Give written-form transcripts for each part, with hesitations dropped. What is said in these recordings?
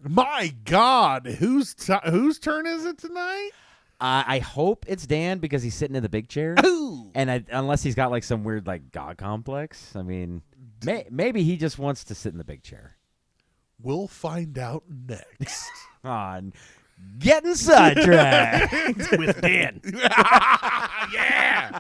My God, whose turn is it tonight? I hope it's Dan because he's sitting in the big chair. Ooh. And unless he's got like some weird like God complex. I mean, maybe he just wants to sit in the big chair. We'll find out next. On Gettin Sidetracked with Dan. Yeah.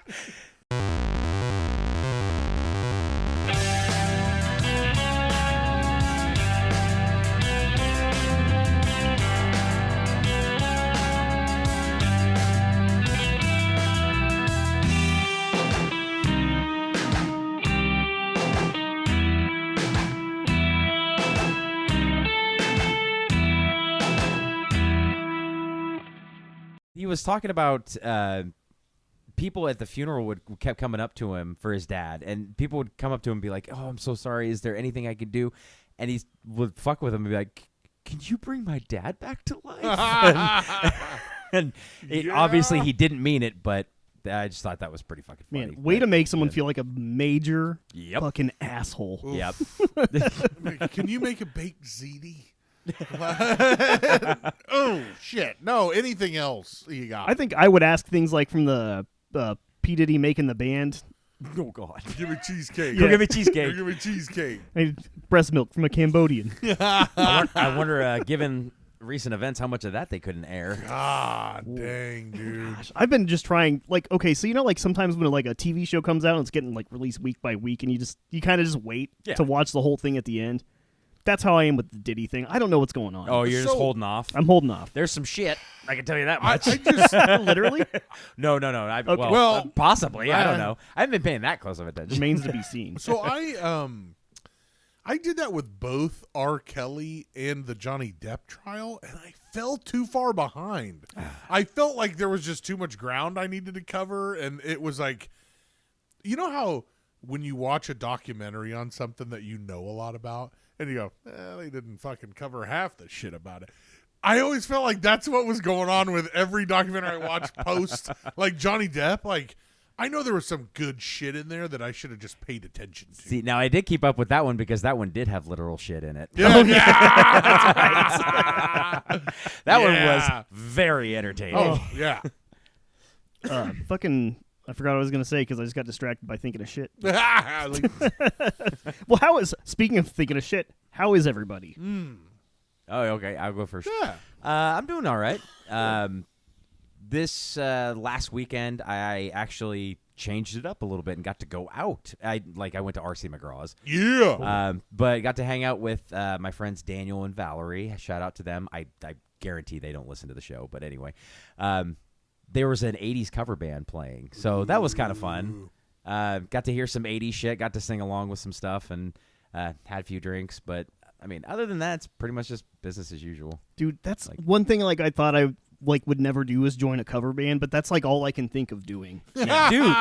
He was talking about people at the funeral kept coming up to him for his dad, and people would come up to him and be like, "Oh, I'm so sorry. Is there anything I could do?" And he would fuck with him and be like, "Can you bring my dad back to life?" and obviously he didn't mean it, but I just thought that was pretty fucking funny. Man, way to make someone feel like a major Yep. fucking asshole. Yep. Can you make a baked ziti? Oh shit! No, anything else you got? I think I would ask things like from the P. Diddy making the band. Oh God. Give me cheesecake. Go give me cheesecake. Give me cheesecake. Breast milk from a Cambodian. I wonder, given recent events, how much of that they couldn't air. God dang, dude. Gosh, I've been just trying, like, okay, so like sometimes when like a TV show comes out and it's getting like released week by week, and you kind of just wait to watch the whole thing at the end. That's how I am with the Diddy thing. I don't know what's going on. Oh, you're just holding off. I'm holding off. There's some shit. I can tell you that much. I just Literally? No. Okay. Well, possibly. I don't know. I haven't been paying that close of attention. Remains to be seen. so I did that with both R. Kelly and the Johnny Depp trial, and I fell too far behind. I felt like there was just too much ground I needed to cover, and it was like, you know how when you watch a documentary on something that you know a lot about, and you go, they didn't fucking cover half the shit about it. I always felt like that's what was going on with every documentary I watched post, like Johnny Depp. Like, I know there was some good shit in there that I should have just paid attention to. See, now I did keep up with that one because that one did have literal shit in it. Yeah, That one was very entertaining. Oh, yeah. Fucking, I forgot what I was going to say because I just got distracted by thinking of shit. Like, Well, speaking of thinking of shit, how is everybody? Oh, okay. I'll go first. yeah. I'm doing all right. This last weekend, I actually changed it up a little bit and got to go out. I went to RC McGraw's. Yeah. But got to hang out with my friends Daniel and Valerie. Shout out to them. I guarantee they don't listen to the show, but anyway. There was an 80s cover band playing, so that was kind of fun. Got to hear some 80s shit, got to sing along with some stuff, and had a few drinks. But, I mean, other than that, it's pretty much just business as usual. Dude, that's one thing I thought I would never do is join a cover band, but that's like all I can think of doing. Yeah, dude,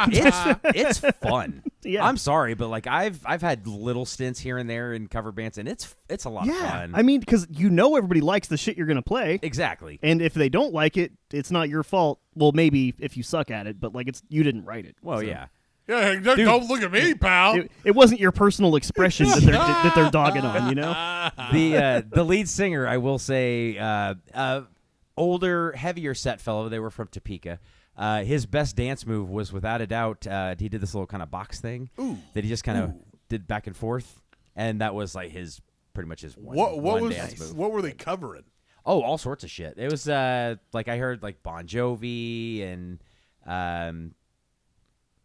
it's fun. Yeah. I'm sorry, but like I've had little stints here and there in cover bands, and it's a lot of fun. I mean, because everybody likes the shit you're gonna play. Exactly. And if they don't like it, it's not your fault. Well, maybe if you suck at it, but like you didn't write it. Well, so. yeah. Yeah, don't look at me, pal. It wasn't your personal expression that they're dogging on, you know? The lead singer, I will say, older, heavier set fellow. They were from Topeka. His best dance move was, without a doubt, he did this little kind of box thing that he just kind of did back and forth, and that was like pretty much his one dance move. What were they covering? Oh, all sorts of shit. It was like I heard like Bon Jovi and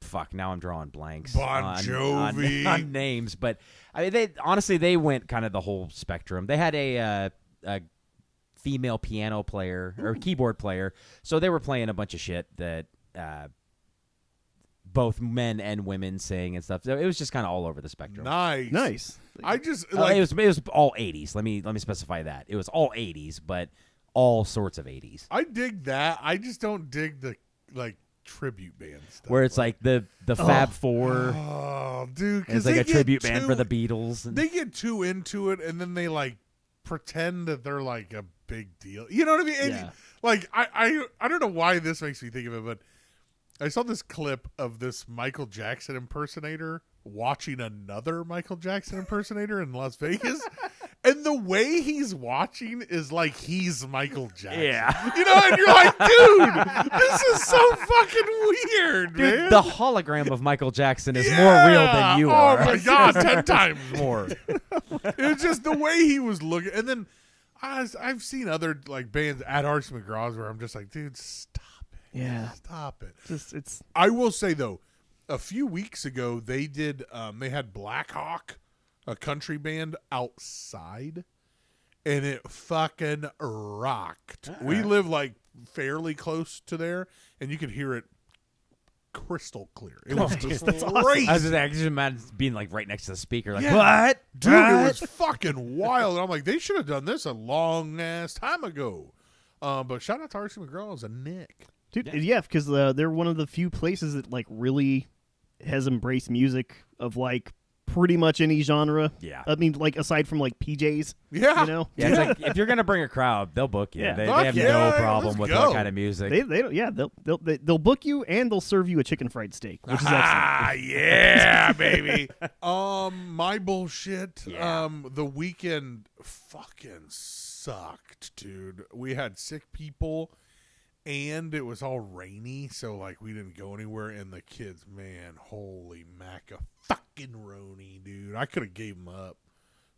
fuck. Now I'm drawing blanks. Bon Jovi on names, but I mean they went kind of the whole spectrum. They had a female piano player or keyboard player, so they were playing a bunch of shit that both men and women sing and stuff. So it was just kind of all over the spectrum. Nice. I just it was all 80s. Let me specify that. It was all 80s, but all sorts of 80s. I dig that. I just don't dig the tribute band stuff. Where it's like the Fab Four. Oh, dude. It's like a tribute band for the Beatles. They get too into it, and then they pretend that they're like a big deal. You know what I mean? And, I don't know why this makes me think of it, but I saw this clip of this Michael Jackson impersonator watching another Michael Jackson impersonator in Las Vegas, And the way he's watching is like he's Michael Jackson. Yeah. You know, and you're like, dude, this is so fucking weird, Dude, man. the hologram of Michael Jackson is more real than you are. Oh my God, 10 times more. It's just the way he was looking. And then I've seen other like bands at Arts McGraw's where I'm just like, dude, stop it. Yeah. Stop it. It's I will say though, a few weeks ago they did they had Black Hawk, a country band, outside, and it fucking rocked. We live like fairly close to there, and you could hear it crystal clear. It was just That's crazy. I was just imagine being like right next to the speaker, like, Yeah. what? Dude, What? it was fucking wild. And I'm like, they should have done this a long ass time ago. But shout out to R.C. McGraw and Nick. dude, yeah, because they're one of the few places that like really has embraced music of like pretty much any genre. Yeah. I mean, like aside from like PJs, Yeah. you know. Yeah, it's like if you're gonna bring a crowd, they'll book you. Yeah. They Fuck have yeah, no problem let's with go. that kind of music. They don't, yeah, they'll book you and they'll serve you a chicken fried steak, which is excellent. Ah, yeah, baby. My bullshit. Yeah. The weekend fucking sucked, dude. We had sick people, and it was all rainy, so like we didn't go anywhere. And the kids, man, holy maca fucking roni, dude. I could have gave them up.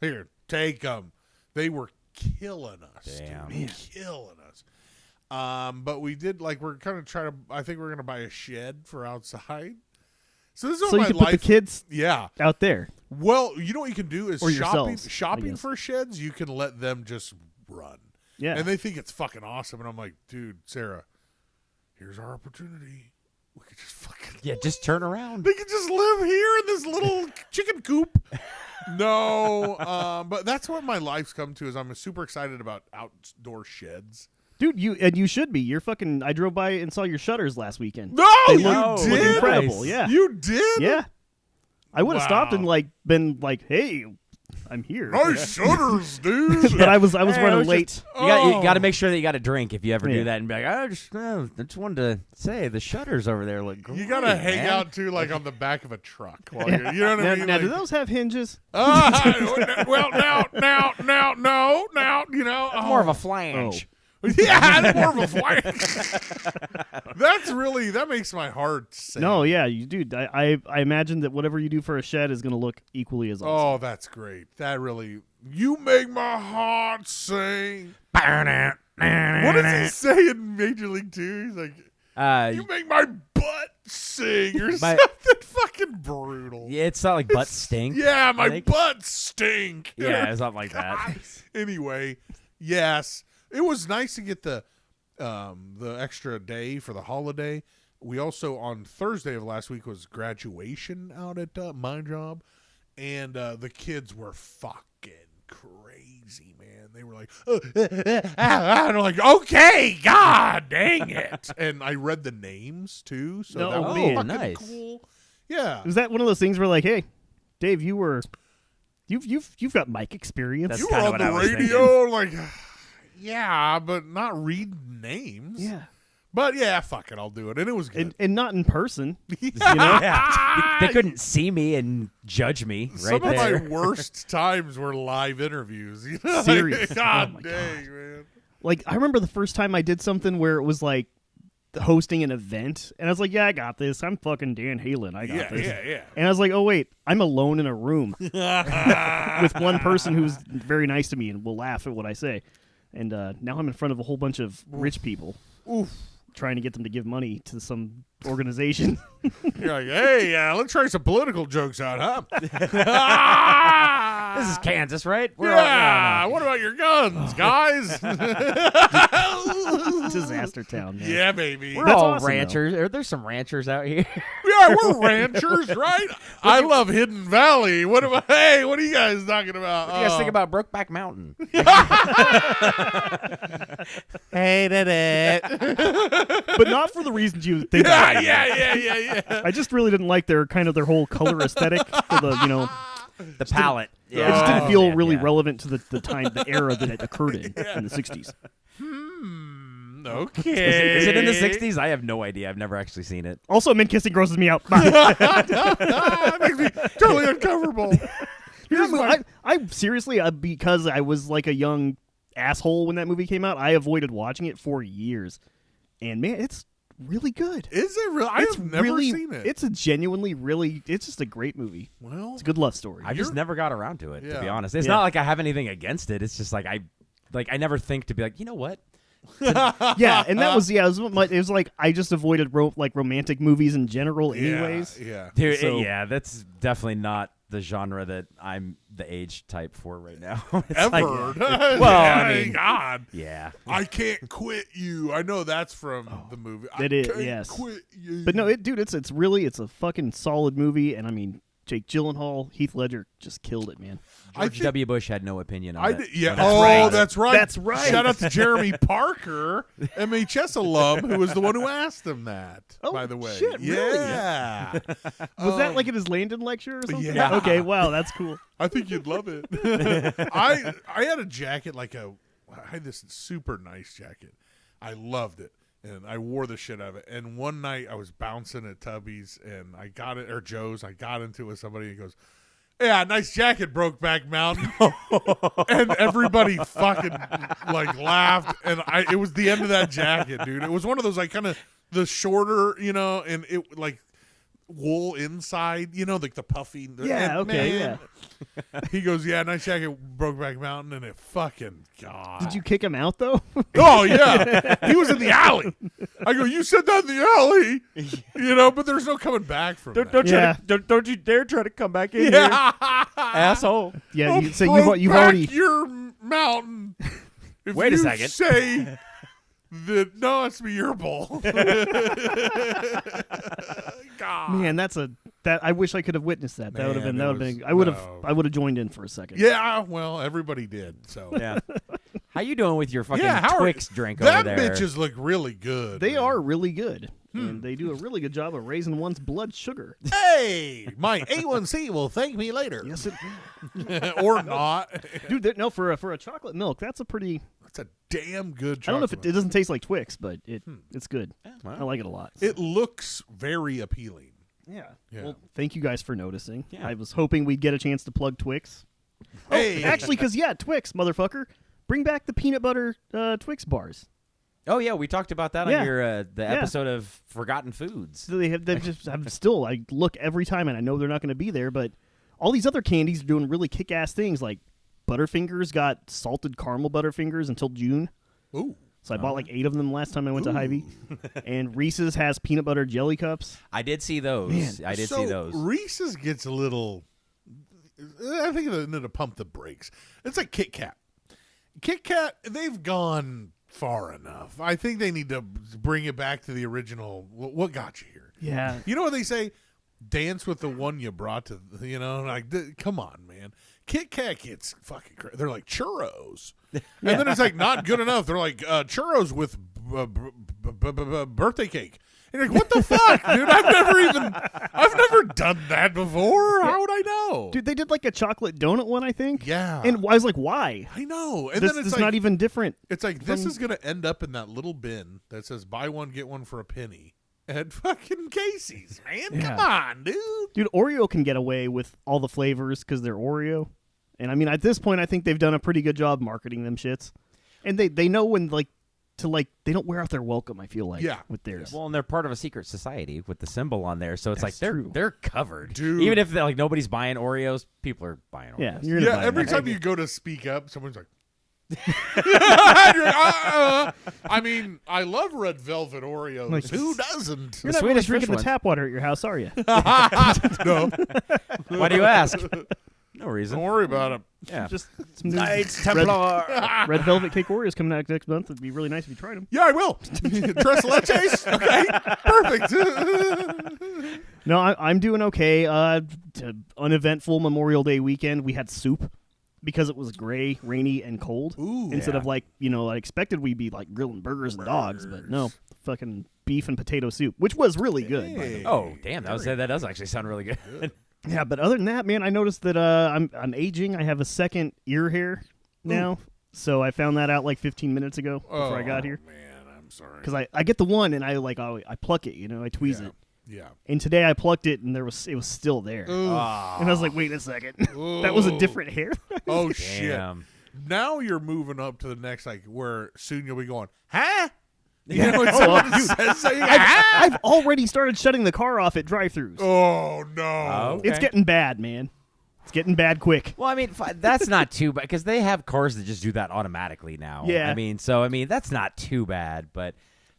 Here, take them. They were killing us, Damn. dude. Killing us. But we did like we're kind of trying to. I think we're gonna buy a shed for outside. So this is So what you my can put life. the kids Yeah. out there. Well, you know what you can do is Or shopping. yourselves, I Shopping guess. for sheds, you can let them just run, Yeah. and they think it's fucking awesome. And I'm like, dude, Sarah, here's our opportunity. We could just fucking. Yeah, just turn around. They could just live here in this little chicken coop. No, but that's what my life's come to. Is I'm super excited about outdoor sheds. Dude, you should be. You're fucking. I drove by and saw your shutters last weekend. No, They you look did. incredible. Nice. Yeah, You did. yeah. I would have stopped Wow. and like been like, "Hey, I'm here." Nice shutters, dude. But I was Hey, I running was late. You Oh. got to make sure that you got a drink if you ever Yeah. do that and be like, I just wanted to say the shutters over there look great. You gotta hang man. out too, like on the back of a truck. While you're, you know what Now, I mean? now, Like, do those have hinges? well, now, you know, It's more of a flange. yeah, it's more of a flange. That makes my heart sing. No, yeah, you dude. I imagine that whatever you do for a shed is going to look equally as awesome. Oh, that's great. That really, you make my heart sing. What does he say in Major League 2? He's like, you make my butt sing, or something fucking brutal. Yeah, it's not like butt stink. Yeah, I my think. butt stink. Yeah, something like that. Anyway, yes, it was nice to get the extra day for the holiday. We also on Thursday of last week was graduation out at my job, and the kids were fucking crazy, man. They were like, and I'm like, okay, God dang it. And I read the names too, so No, that was man. fucking Nice. cool. Yeah. Was that one of those things where like, hey, Dave, you've got mic experience? That's You were kinda on what the I was radio, like, yeah, but not read names. Yeah, But yeah, fuck it, I'll do it. And it was good. and not in person. You know? Yeah. They couldn't see me and judge me right Some there. of my worst times were live interviews. You know? Serious. God Oh my dang, man. Like I remember the first time I did something where it was like hosting an event, and I was like, "Yeah, I got this. I'm fucking Dan Halen. I got this." Yeah. And I was like, "Oh wait, I'm alone in a room with one person who's very nice to me and will laugh at what I say." And now I'm in front of a whole bunch of rich people, trying to get them to give money to some organization. You're like, hey, let's try some political jokes out, huh? This is Kansas, right? Yeah, what about your guns, guys? Disaster town, man. Yeah, baby. We're That's all awesome, ranchers. There's some ranchers out here. Yeah, we're ranchers, right? I love Hidden Valley. What are you guys talking about? What do you guys think about Brokeback Mountain? Hated it. But not for the reasons you think. Yeah. I just really didn't like their whole color aesthetic for the The palette. It just didn't feel Yeah, really yeah. relevant to the time, the era that it occurred in the 60s. Okay. Is it in the 60s? I have no idea. I've never actually seen it. Also, men kissing grosses me out. Bye. That makes me totally uncomfortable. Here's my- I seriously, because I was like a young asshole when that movie came out, I avoided watching it for years. And man, it's really good. Is it real? I It's have never really, seen it. It's a genuinely really. It's just a great movie. Well, It's a good love story. I just never got around to it, to be Yeah. honest. It's Yeah. not like I have anything against it. It's just like I never think to be like, you know what? Yeah, and that was it was like I just avoided romantic movies in general, anyways. Yeah. Dude, So- yeah, that's definitely not the genre that I'm the age type for right now. It's Ever. like- well, I mean- God. yeah. I can't quit you. I know that's from the movie. It I is, can't yes. quit you. But no, it's a fucking solid movie, and I mean Jake Gyllenhaal, Heath Ledger just killed it, man. I George think- W. Bush had no opinion on I it. did, yeah. when Oh, I saw it. that's right. That's right. Shout out to Jeremy Parker, MHS alum, who was the one who asked him that. Oh, by the way, shit, really? yeah. Was that like in his Landon lecture or something? Yeah. Okay, wow, that's cool. I think you'd love it. I had a jacket I had this super nice jacket. I loved it. And I wore the shit out of it. And one night I was bouncing at Tubby's and I got it, or Joe's. I got into it with somebody and he goes, "Yeah, nice jacket, Brokeback Mountain." And everybody fucking like laughed. And it was the end of that jacket, dude. It was one of those like kind of the shorter, and it like wool inside, like the puffy. Yeah, and okay, man, He goes, "Yeah, nice jacket, Brokeback Mountain," and it fucking God. Did you kick him out though? Oh yeah, he was in the alley. I go, "You said that in the alley," but there's no coming back from that. Don't you dare try to come back in Yeah, asshole. Yeah, I'll so broke you've back already your mountain. If Wait a you second. Say that no, it's me your bowl. God. man. That I wish I could have witnessed that. That would have Man, been. it That would have was- been. no. I would have joined in for a second. Yeah, well, everybody did. So Yeah. How you doing with your fucking Yeah, how are- Twix drink that over there? bitches look really good. They man. are really good, and they do a really good job of raising one's blood sugar. Hey, my A1C will thank me later, Yes, it, or not. dude. No, for a chocolate milk, that's a pretty. It's a damn good. I don't know if chocolate it doesn't taste like Twix, but it's good. wow. I like it a lot. It looks very appealing. Yeah. Yeah. Well, thank you guys for noticing. Yeah. I was hoping we'd get a chance to plug Twix. Hey, Actually, because Twix, motherfucker, bring back the peanut butter Twix bars. Oh yeah, we talked about that Yeah. on your the Yeah. episode of Forgotten Foods. So they just have still. I look every time, and I know they're not going to be there. But all these other candies are doing really kick-ass things. Like Butterfingers got salted caramel Butterfingers until June. ooh, So I bought like 8 of them last time I went to Hy-Vee. And Reese's has peanut butter jelly cups. I did see those. Man, I did so see those. Reese's gets a little. I think they need to pump the brakes. It's like Kit Kat. Kit Kat, they've gone far enough. I think they need to bring it back to the original. What got you here? Yeah. You know what they say? Dance with the one you brought to. Come on, man. Kit Kat gets fucking crazy. They're like churros, and then it's like not good enough. They're like churros with birthday cake. And you're like, what the fuck, dude? I've never done that before. How would I know? Dude, they did like a chocolate donut one, I think. Yeah. And I was like, why? I know. And This then it's is like, not even different. it's like this from- is going to end up in that little bin that says buy one, get one for a penny at fucking Casey's, man. Yeah. Come on, dude. Dude, Oreo can get away with all the flavors because they're Oreo. And I mean, at this point, I think they've done a pretty good job marketing them shits. And they know when, they don't wear out their welcome, I feel like, Yeah. with theirs. Well, and they're part of a secret society with the symbol on there, so it's That's like true. they're covered. Dude. Even if like nobody's buying Oreos, people are buying Oreos. Yeah, you're gonna Yeah, buy every them. time you go to speak up, someone's like, I mean, I love red velvet Oreos. Like, Who doesn't? You're The not really Swedish drinking fish the ones. tap water at your house, are you? No, Why do you ask? No reason. don't worry about it. Yeah. Just some new Knights red, Templar. red velvet cake Oreos coming out next month. It'd be really nice if you tried them. Yeah, I will. Tres leches? Okay, perfect. No, I'm doing okay. Uneventful Memorial Day weekend. We had soup because it was gray, rainy, and cold. Ooh, Instead yeah. of I expected we'd be like grilling burgers and dogs, but no, fucking beef and potato soup, which was really good. by the way. Hey. Oh, damn! That does actually sound really good. Yeah, but other than that, man, I noticed that I'm aging. I have a second ear hair now, so I found that out like 15 minutes ago before I got here. Man, I'm sorry. Because I get the one and I pluck it, I tweeze it. Yeah. And today I plucked it, and it was still there. Ooh. And I was like, wait a second. That was a different hair? Oh, shit. Damn. Now you're moving up to the next, like, where soon you'll be going, huh? You Yeah. know, when Oh, someone dude. says something, huh? I've already started shutting the car off at drive-thrus. Oh, no. Oh. It's Okay. getting bad, man. It's getting bad quick. Well, I mean, that's not too bad because they have cars that just do that automatically now. Yeah. I mean, that's not too bad. But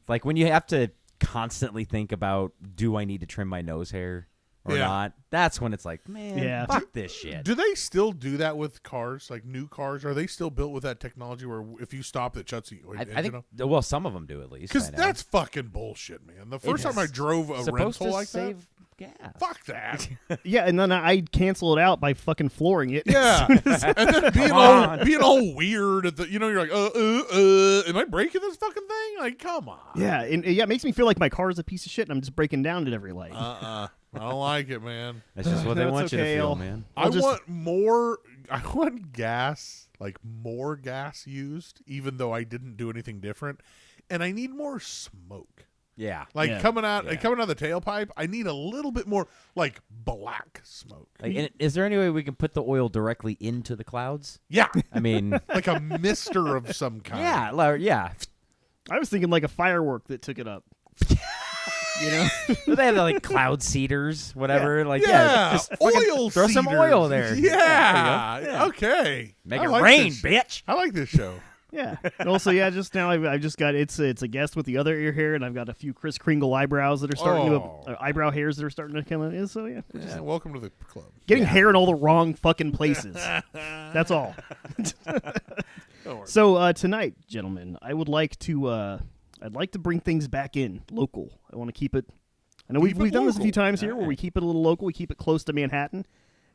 like when you have to constantly think about, do I need to trim my nose hair or Yeah. not? That's when it's like, man, Yeah. fuck this shit. Do they still do that with cars, like new cars? Are they still built with that technology where if you stop, it shuts the I engine think, off? well, some of them do at least. Because I know. that's fucking bullshit, man. The first time I drove a supposed rental to like save that, gas. fuck that. Yeah, and then I cancel it out by fucking flooring it. Yeah, and then being all weird at the, you're like, am I breaking this fucking thing? Like, come on. Yeah, and it makes me feel like my car is a piece of shit, and I'm just breaking down at every light. I don't like it, man. That's just what they That's want you to okay, feel, I'll- man. I just- want more. I want gas, like more gas used, even though I didn't do anything different, and I need more smoke. Yeah. Like Yeah. coming out of the tailpipe, I need a little bit more like black smoke. Like, and is there any way we can put the oil directly into the clouds? Yeah, I mean, like a mister of some kind. yeah. I was thinking like a firework that took it up. But they have the, like cloud seeders, whatever. Like, Yeah, just fucking oil. throw some cedars. oil there. Yeah. There you go. Okay. Make I it like rain, this. bitch. I like this show. Yeah. And also, just now I've just got it's a guest with the other ear hair, and I've got a few Kris Kringle eyebrows that are starting to eyebrow hairs that are starting to come in. So yeah, Yeah, welcome to the club. getting hair in all the wrong fucking places. That's all. Don't worry. So tonight, gentlemen, I'd like to bring things back in local. I want to keep it. I know Keep we've it done this a few local. times here, where we keep it a little local. We keep it close to Manhattan,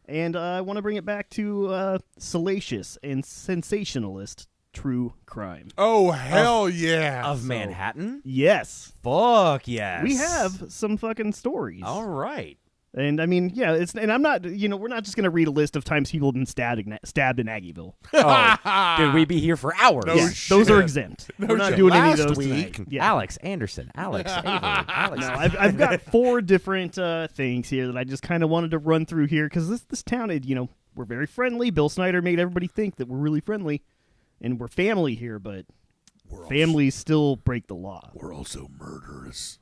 and I want to bring it back to salacious and sensationalist true crime. Oh hell yeah! Of Manhattan? Yes, Fuck yes. we have some fucking stories. All right. And I mean, yeah, and I'm not, we're not just going to read a list of times people have been stabbed in Aggieville. Oh, dude, we'd be here for hours. No Yeah, shit. those are exempt. We're not shit. doing any of Last those week- tonight. Yeah. Alex Anderson, Alex Avery, Alex. No, I've got 4 different things here that I just kind of wanted to run through here because this town, we're very friendly. Bill Snyder made everybody think that we're really friendly, and we're family here, but families still break the law. We're also murderers.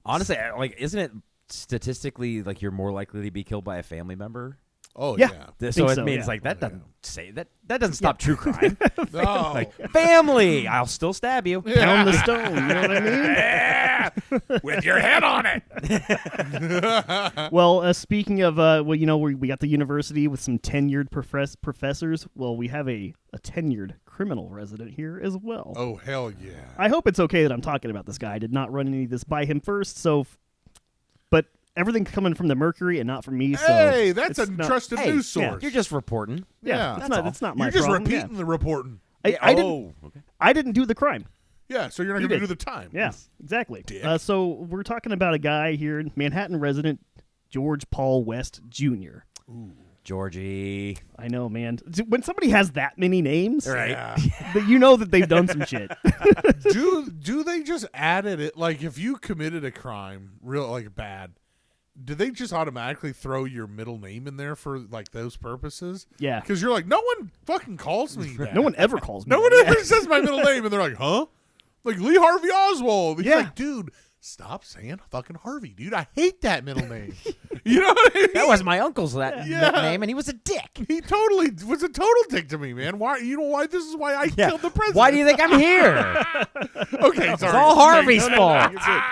Honestly, like, isn't it statistically like you're more likely to be killed by a family member? Oh Yeah. yeah. So it so, means yeah. like that doesn't say that doesn't stop true crime. No. Like family, I'll still stab you. Pound the stone, you know what I mean? Yeah, with your head on it. Well, speaking of, we got the university with some tenured professors. Well, we have a tenured criminal resident here as well. Oh hell yeah! I hope it's okay that I'm talking about this guy. I did not run any of this by him first, but everything's coming from the Mercury and not from me. So Hey, that's a it's not- trusted Hey, news source. You're just reporting. Yeah. That's not my You're just problem. repeating the reporting. Yeah. I didn't do the crime. Yeah, so you're not You going to did. do the time. Yeah, exactly. Dick. So we're talking about a guy here, Manhattan resident George Paul West Jr. Georgie. I know, man. When somebody has that many names, Right. Yeah. that you know that they've done some shit. do they just added it like if you committed a crime real like bad? Do they just automatically throw your middle name in there for like those purposes? Yeah. Because you're like, no one fucking calls me that. No one ever calls me. No one that. ever says my middle name, and they're like, huh? Like Lee Harvey Oswald. He's Yeah. like, dude, stop saying fucking Harvey, dude. I hate that middle name. You know what I mean? That was my uncle's Yeah. name, and he was a dick. He totally was a total dick to me, man. Why? You know why? This is why I killed the president. Why do you think I'm here? Okay, It's sorry. all Harvey's No, fault. you're good.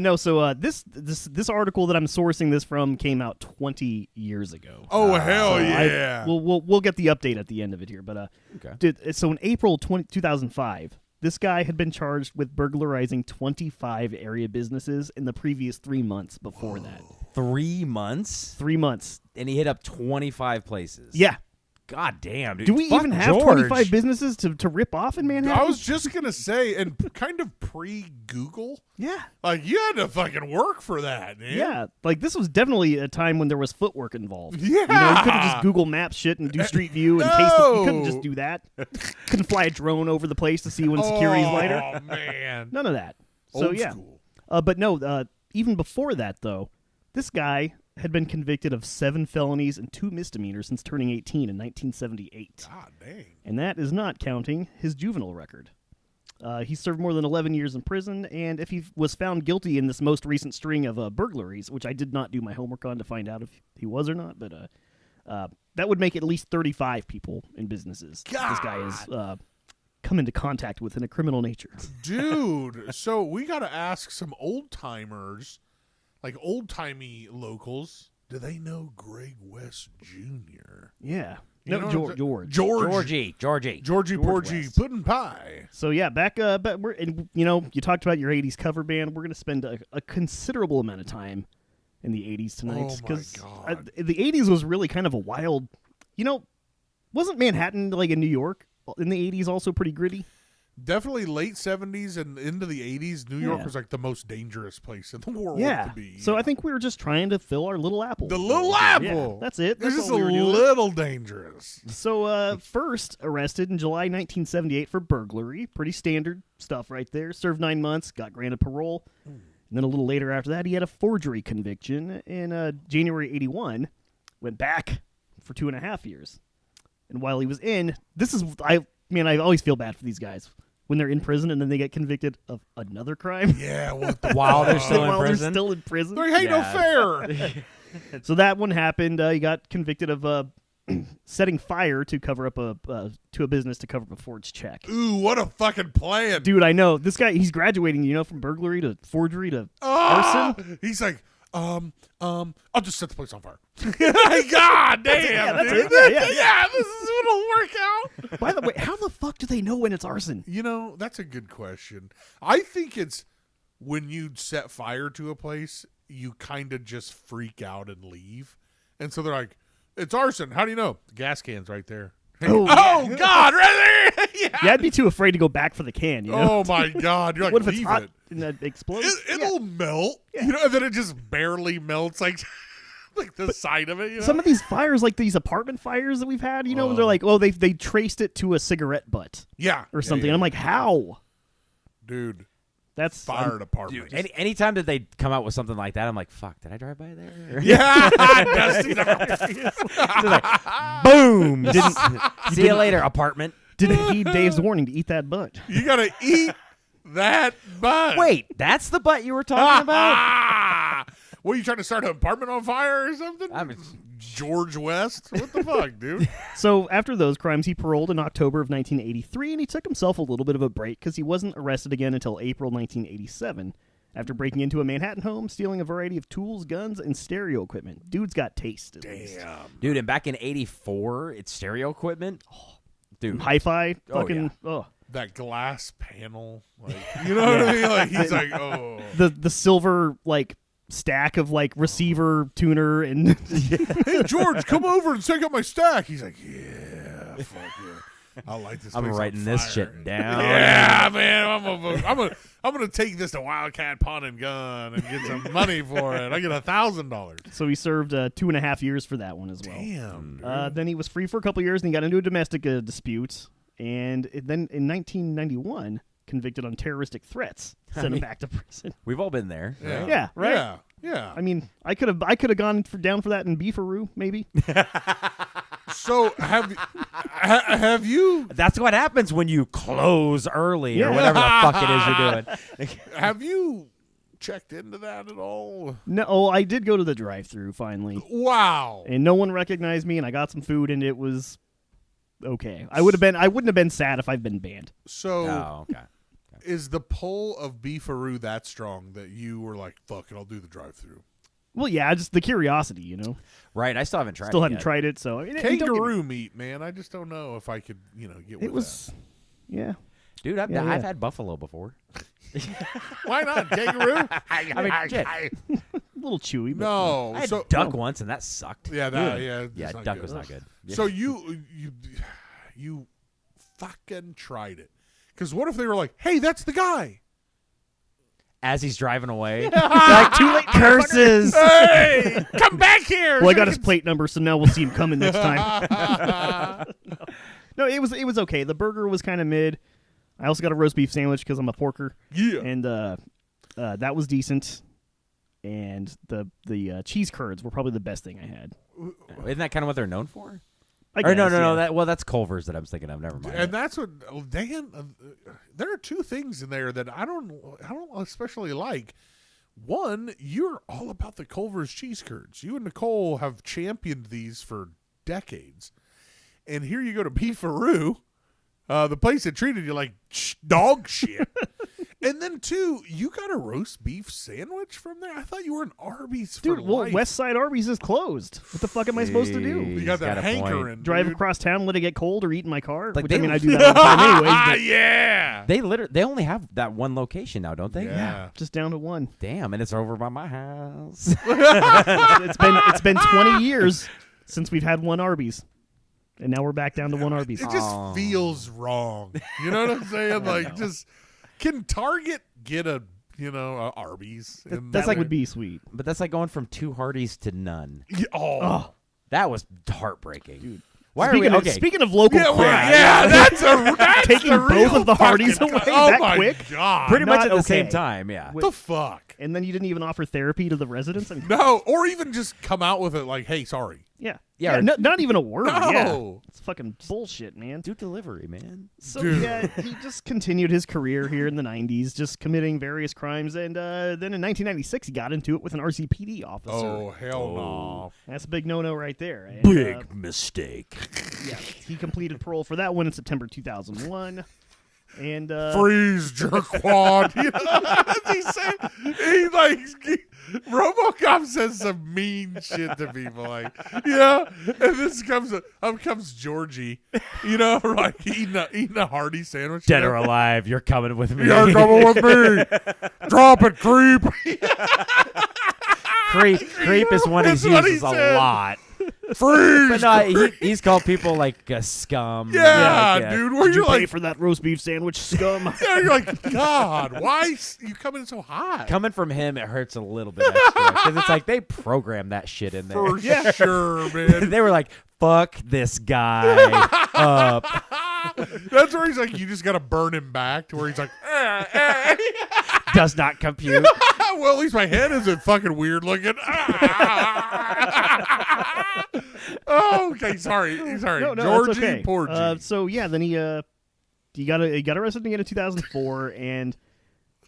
No, so this article that I'm sourcing this from came out 20 years ago. Oh hell So yeah! we'll get the update at the end of it here, but Okay. so in April 2005, this guy had been charged with burglarizing 25 area businesses in the previous 3 months before that. 3 months, 3 months. and he hit up 25 places. Yeah. God damn, dude. Do we Fuck even have George. 25 businesses to rip off in Manhattan? I was just gonna say, and kind of pre-Google, yeah. like you had to fucking work for that, man. Yeah, like this was definitely a time when there was footwork involved. Yeah. You couldn't just Google Map shit and do Street View and case. You couldn't just do that. Couldn't fly a drone over the place to see when security's lighter. Oh man, None of that. So Old yeah, school. but no. even before that, though, this guy had been convicted of 7 felonies and 2 misdemeanors since turning 18 in 1978. God dang. And that is not counting his juvenile record. He served more than 11 years in prison, and if he was found guilty in this most recent string of burglaries, which I did not do my homework on to find out if he was or not, but that would make at least 35 people and businesses God. this guy has come into contact with in a criminal nature. Dude, so we got to ask some old-timers, like old-timey locals, do they know Greg West Jr.? Yeah. You No, know, George. Georgie. Georgie Porgy West. Puddin' Pie. So yeah, but you talked about your 80s cover band. We're going to spend a considerable amount of time in the 80s tonight. Oh, my God. The 80s was really kind of a wild, wasn't Manhattan, like in New York, in the 80s also pretty gritty? Definitely late 70s and into the 80s, New York Yeah. was like the most dangerous place in the world Yeah. to be. So I think we were just trying to fill our little apple. The little Yeah, apple. that's it. It's That's just all a we were doing. little dangerous. So first arrested in July 1978 for burglary. Pretty standard stuff right there. Served 9 months, got granted parole. And then a little later after that, he had a forgery conviction in January 81. Went back for 2.5 years. And while he was in, I always feel bad for these guys when they're in prison and then they get convicted of another crime. Yeah, what the While they're still in While prison? they're still in prison. Like, hey, no Yeah. fair. So that one happened. He got convicted of setting fire to cover up to a business to cover up a forged check. Ooh, what a fucking plan. Dude, I know this guy. He's graduating, from burglary to forgery to arson. He's like, I'll just set the place on fire. God damn, that's dude. it. Yeah. This is what'll work out. By the way, how the fuck do they know when it's arson? That's a good question. I think it's when you set fire to a place, you kind of just freak out and leave. And so they're like, it's arson. How do you know? The gas can's right there. Oh, Oh, God, right there. Yeah, I'd be too afraid to go back for the can. Oh, my God. You're like, What if it's leave hot it. and that explodes? It'll melt, and then it just barely melts, like the side of it. Some of these fires, like these apartment fires that we've had, they're like, they traced it to a cigarette butt or something. Yeah. I'm like, how? Dude, That's fire department. Anytime that they come out with something like that, I'm like, fuck, did I drive by there? Yeah, Dusty the Like, boom. See you later, apartment. Didn't heed Dave's warning to eat that butt. You gotta eat that butt. Wait, that's the butt you were talking about? What, are you trying to start an apartment on fire or something? I mean, George West? What the fuck, dude? So after those crimes, he paroled in October of 1983, and he took himself a little bit of a break because he wasn't arrested again until April 1987. After breaking into a Manhattan home, stealing a variety of tools, guns, and stereo equipment. Dude's got taste, at least. Damn. dude, and back in '84, it's stereo equipment. Dude, Hi-fi, fucking, That glass panel. Like, you know what I mean? Like, he's like, oh. the silver, stack of, receiver, tuner, and... Hey, George, come over and check out my stack. He's like, yeah, fuck yeah. I like this. I'm place on writing this fire. shit down. Yeah, man. I'm gonna take this to Wildcat Pawn and Gun and get some money for it. I get $1,000. So he served 2.5 years for that one as well. Damn. Dude. Then he was free for a couple years, and he got into a domestic dispute. And then in 1991, convicted on terroristic threats, sent him back to prison. We've all been there. Yeah. Yeah, right? Yeah. I mean, I could have gone down for that in Beefaroo, maybe. So have you That's what happens when you close early or Yeah. whatever the fuck it is you're doing. have you checked into that at all? No, I did go to the drive-thru finally, Wow. and no one recognized me, and I got some food, and it was okay. I wouldn't have been sad if I'd been banned. So Oh, okay. is the pull of Beefaroo that strong that you were like, fuck it, I'll do the drive-through? Well, yeah, just the curiosity, Right, I still haven't tried Still it hadn't yet. tried it, so don't get me- Kangaroo meat, man. I just don't know if I could, get with It was, yeah. Dude, I've Yeah. had buffalo before. that. Why not kangaroo? I mean, shit. A little chewy, but No. I had So duck once, and that sucked. yeah, Yeah, that's not duck good. was not good. So you fucking tried it. Because what if they were like, hey, that's the guy? As he's driving away, like too late curses. Hey, come back here. Well, I got his plate number, so now we'll see him coming next time. No, it was okay. The burger was kind of mid. I also got a roast beef sandwich because I'm a porker, Yeah. and that was decent. and the cheese curds were probably the best thing I had. Isn't that kind of what they're known for? I Or no, guess, yeah. that's Culver's that I'm thinking of. Never mind. And that's what Dan. There are two things in there that I don't especially like. One, you're all about the Culver's cheese curds. You and Nicole have championed these for decades, and here you go to Beefaroo, the place that treated you like dog shit. And then two, you got a roast beef sandwich from there. I thought you were an Arby's for Dude, well, life. West Side Arby's is closed. What the fuck am I supposed to do? You got that got a point. hankering. Drive dude. across town, let it get cold, or eat in my car? Like Which, I they- mean, I do that all the time anyways. But Yeah. They only have that one location now, don't they? Yeah. just down to one. Damn, and it's over by my house. It's been 20 years since we've had one Arby's, and now we're back down to one Arby's. It just feels wrong. You know what I'm saying? Like, just can Target get a Arby's? in That there? would be sweet. But that's like going from 2 Hardys to none. Yeah, Oh, That was heartbreaking. dude. Why Speaking are we of, okay? speaking of local yeah, crap, that's Taking the both real of the Hardys fucking- away oh that my quick? God. Pretty much Not at the same okay. time, yeah. What the fuck? and then you didn't even offer therapy to the residents. I mean, No, or even just come out with it like, "Hey, sorry." yeah, Yeah, or- not even a word. No. Yeah, it's fucking bullshit, man. Do delivery, man. So Dude. yeah, he just continued his career here in the '90s, just committing various crimes, and then in 1996 he got into it with an RCPD officer. Oh hell no! That's a big no-no right there. And, Mistake. yeah, he completed parole for that one in September 2001. And Freeze, jerkwad. You know, he said, RoboCop says some mean shit to people, like, yeah. And this comes Georgie, like eating a hearty sandwich. Dead or alive, you're coming with me. You're coming with me. Drop it, creep. Creep is one That's he what he uses a said. lot. Freeze. But no, he's called people like a scum. Yeah, Like, dude. Where did you you're pay like, for that roast beef sandwich, scum? yeah, you're like, God, why you coming in so hot? Coming from him, it hurts a little bit extra because it's like they programmed that shit in there. For sure, man. They were like, "Fuck this guy up." That's where he's like, you just got to burn him back to where he's like, Does not compute. well, at least my head isn't fucking weird looking. Oh, okay, sorry. No, Georgie that's okay. Porgy. So yeah, then he got arrested again in 2004, and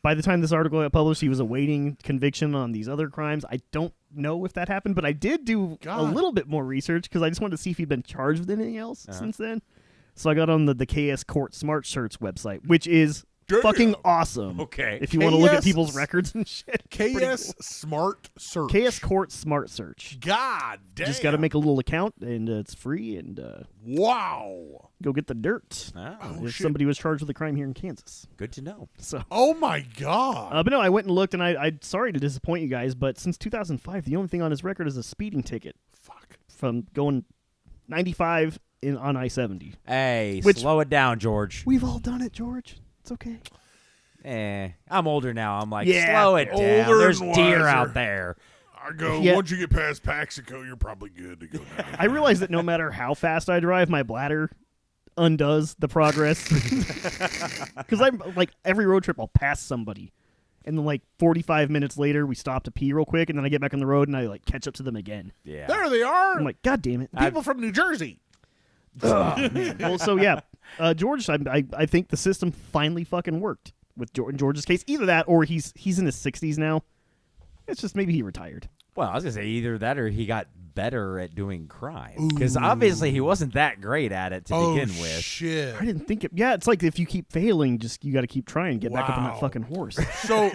by the time this article got published, he was awaiting conviction on these other crimes. I don't know if that happened, but I did do a God. little bit more research because I just wanted to see if he'd been charged with anything else since then. So I got on the KS Court Smart Search website, which is Damn. fucking awesome. Okay. If you want to look at KS people's records and shit. Pretty KS Smart Search. cool. KS Court Smart Search. God damn. Just got to make a little account, and it's free, and Wow. go get the dirt. Oh, If shit. somebody was charged with a crime here in Kansas. good to know. So, Oh, my God. but no, I went and looked, and I'm sorry to disappoint you guys, but since 2005, the only thing on his record is a speeding ticket Fuck. from going 95 on I-70. Hey, Which- slow it down, George. We've all done it, George. It's okay. I'm older now. I'm like, Yeah, slow it down. older There's and deer wiser. out there. I go, Yeah. once you get past Paxico, you're probably good to go now. I realize that no matter how fast I drive, my bladder undoes the progress. Because I'm like, every road trip, I'll pass somebody. And then like 45 minutes later, we stop to pee real quick, and then I get back on the road, and I like catch up to them again. Yeah. There they are. I'm like, God damn it. People from New Jersey. Well, so yeah, George, I think the system finally fucking worked with George's case. Either that, or he's in his 60s now. It's just maybe he retired. Well, I was gonna say either that or he got better at doing crime because obviously he wasn't that great at it to begin with. Shit. I didn't think it. Yeah, it's like if you keep failing, just you got to keep trying to get back up on Wow. that fucking horse. So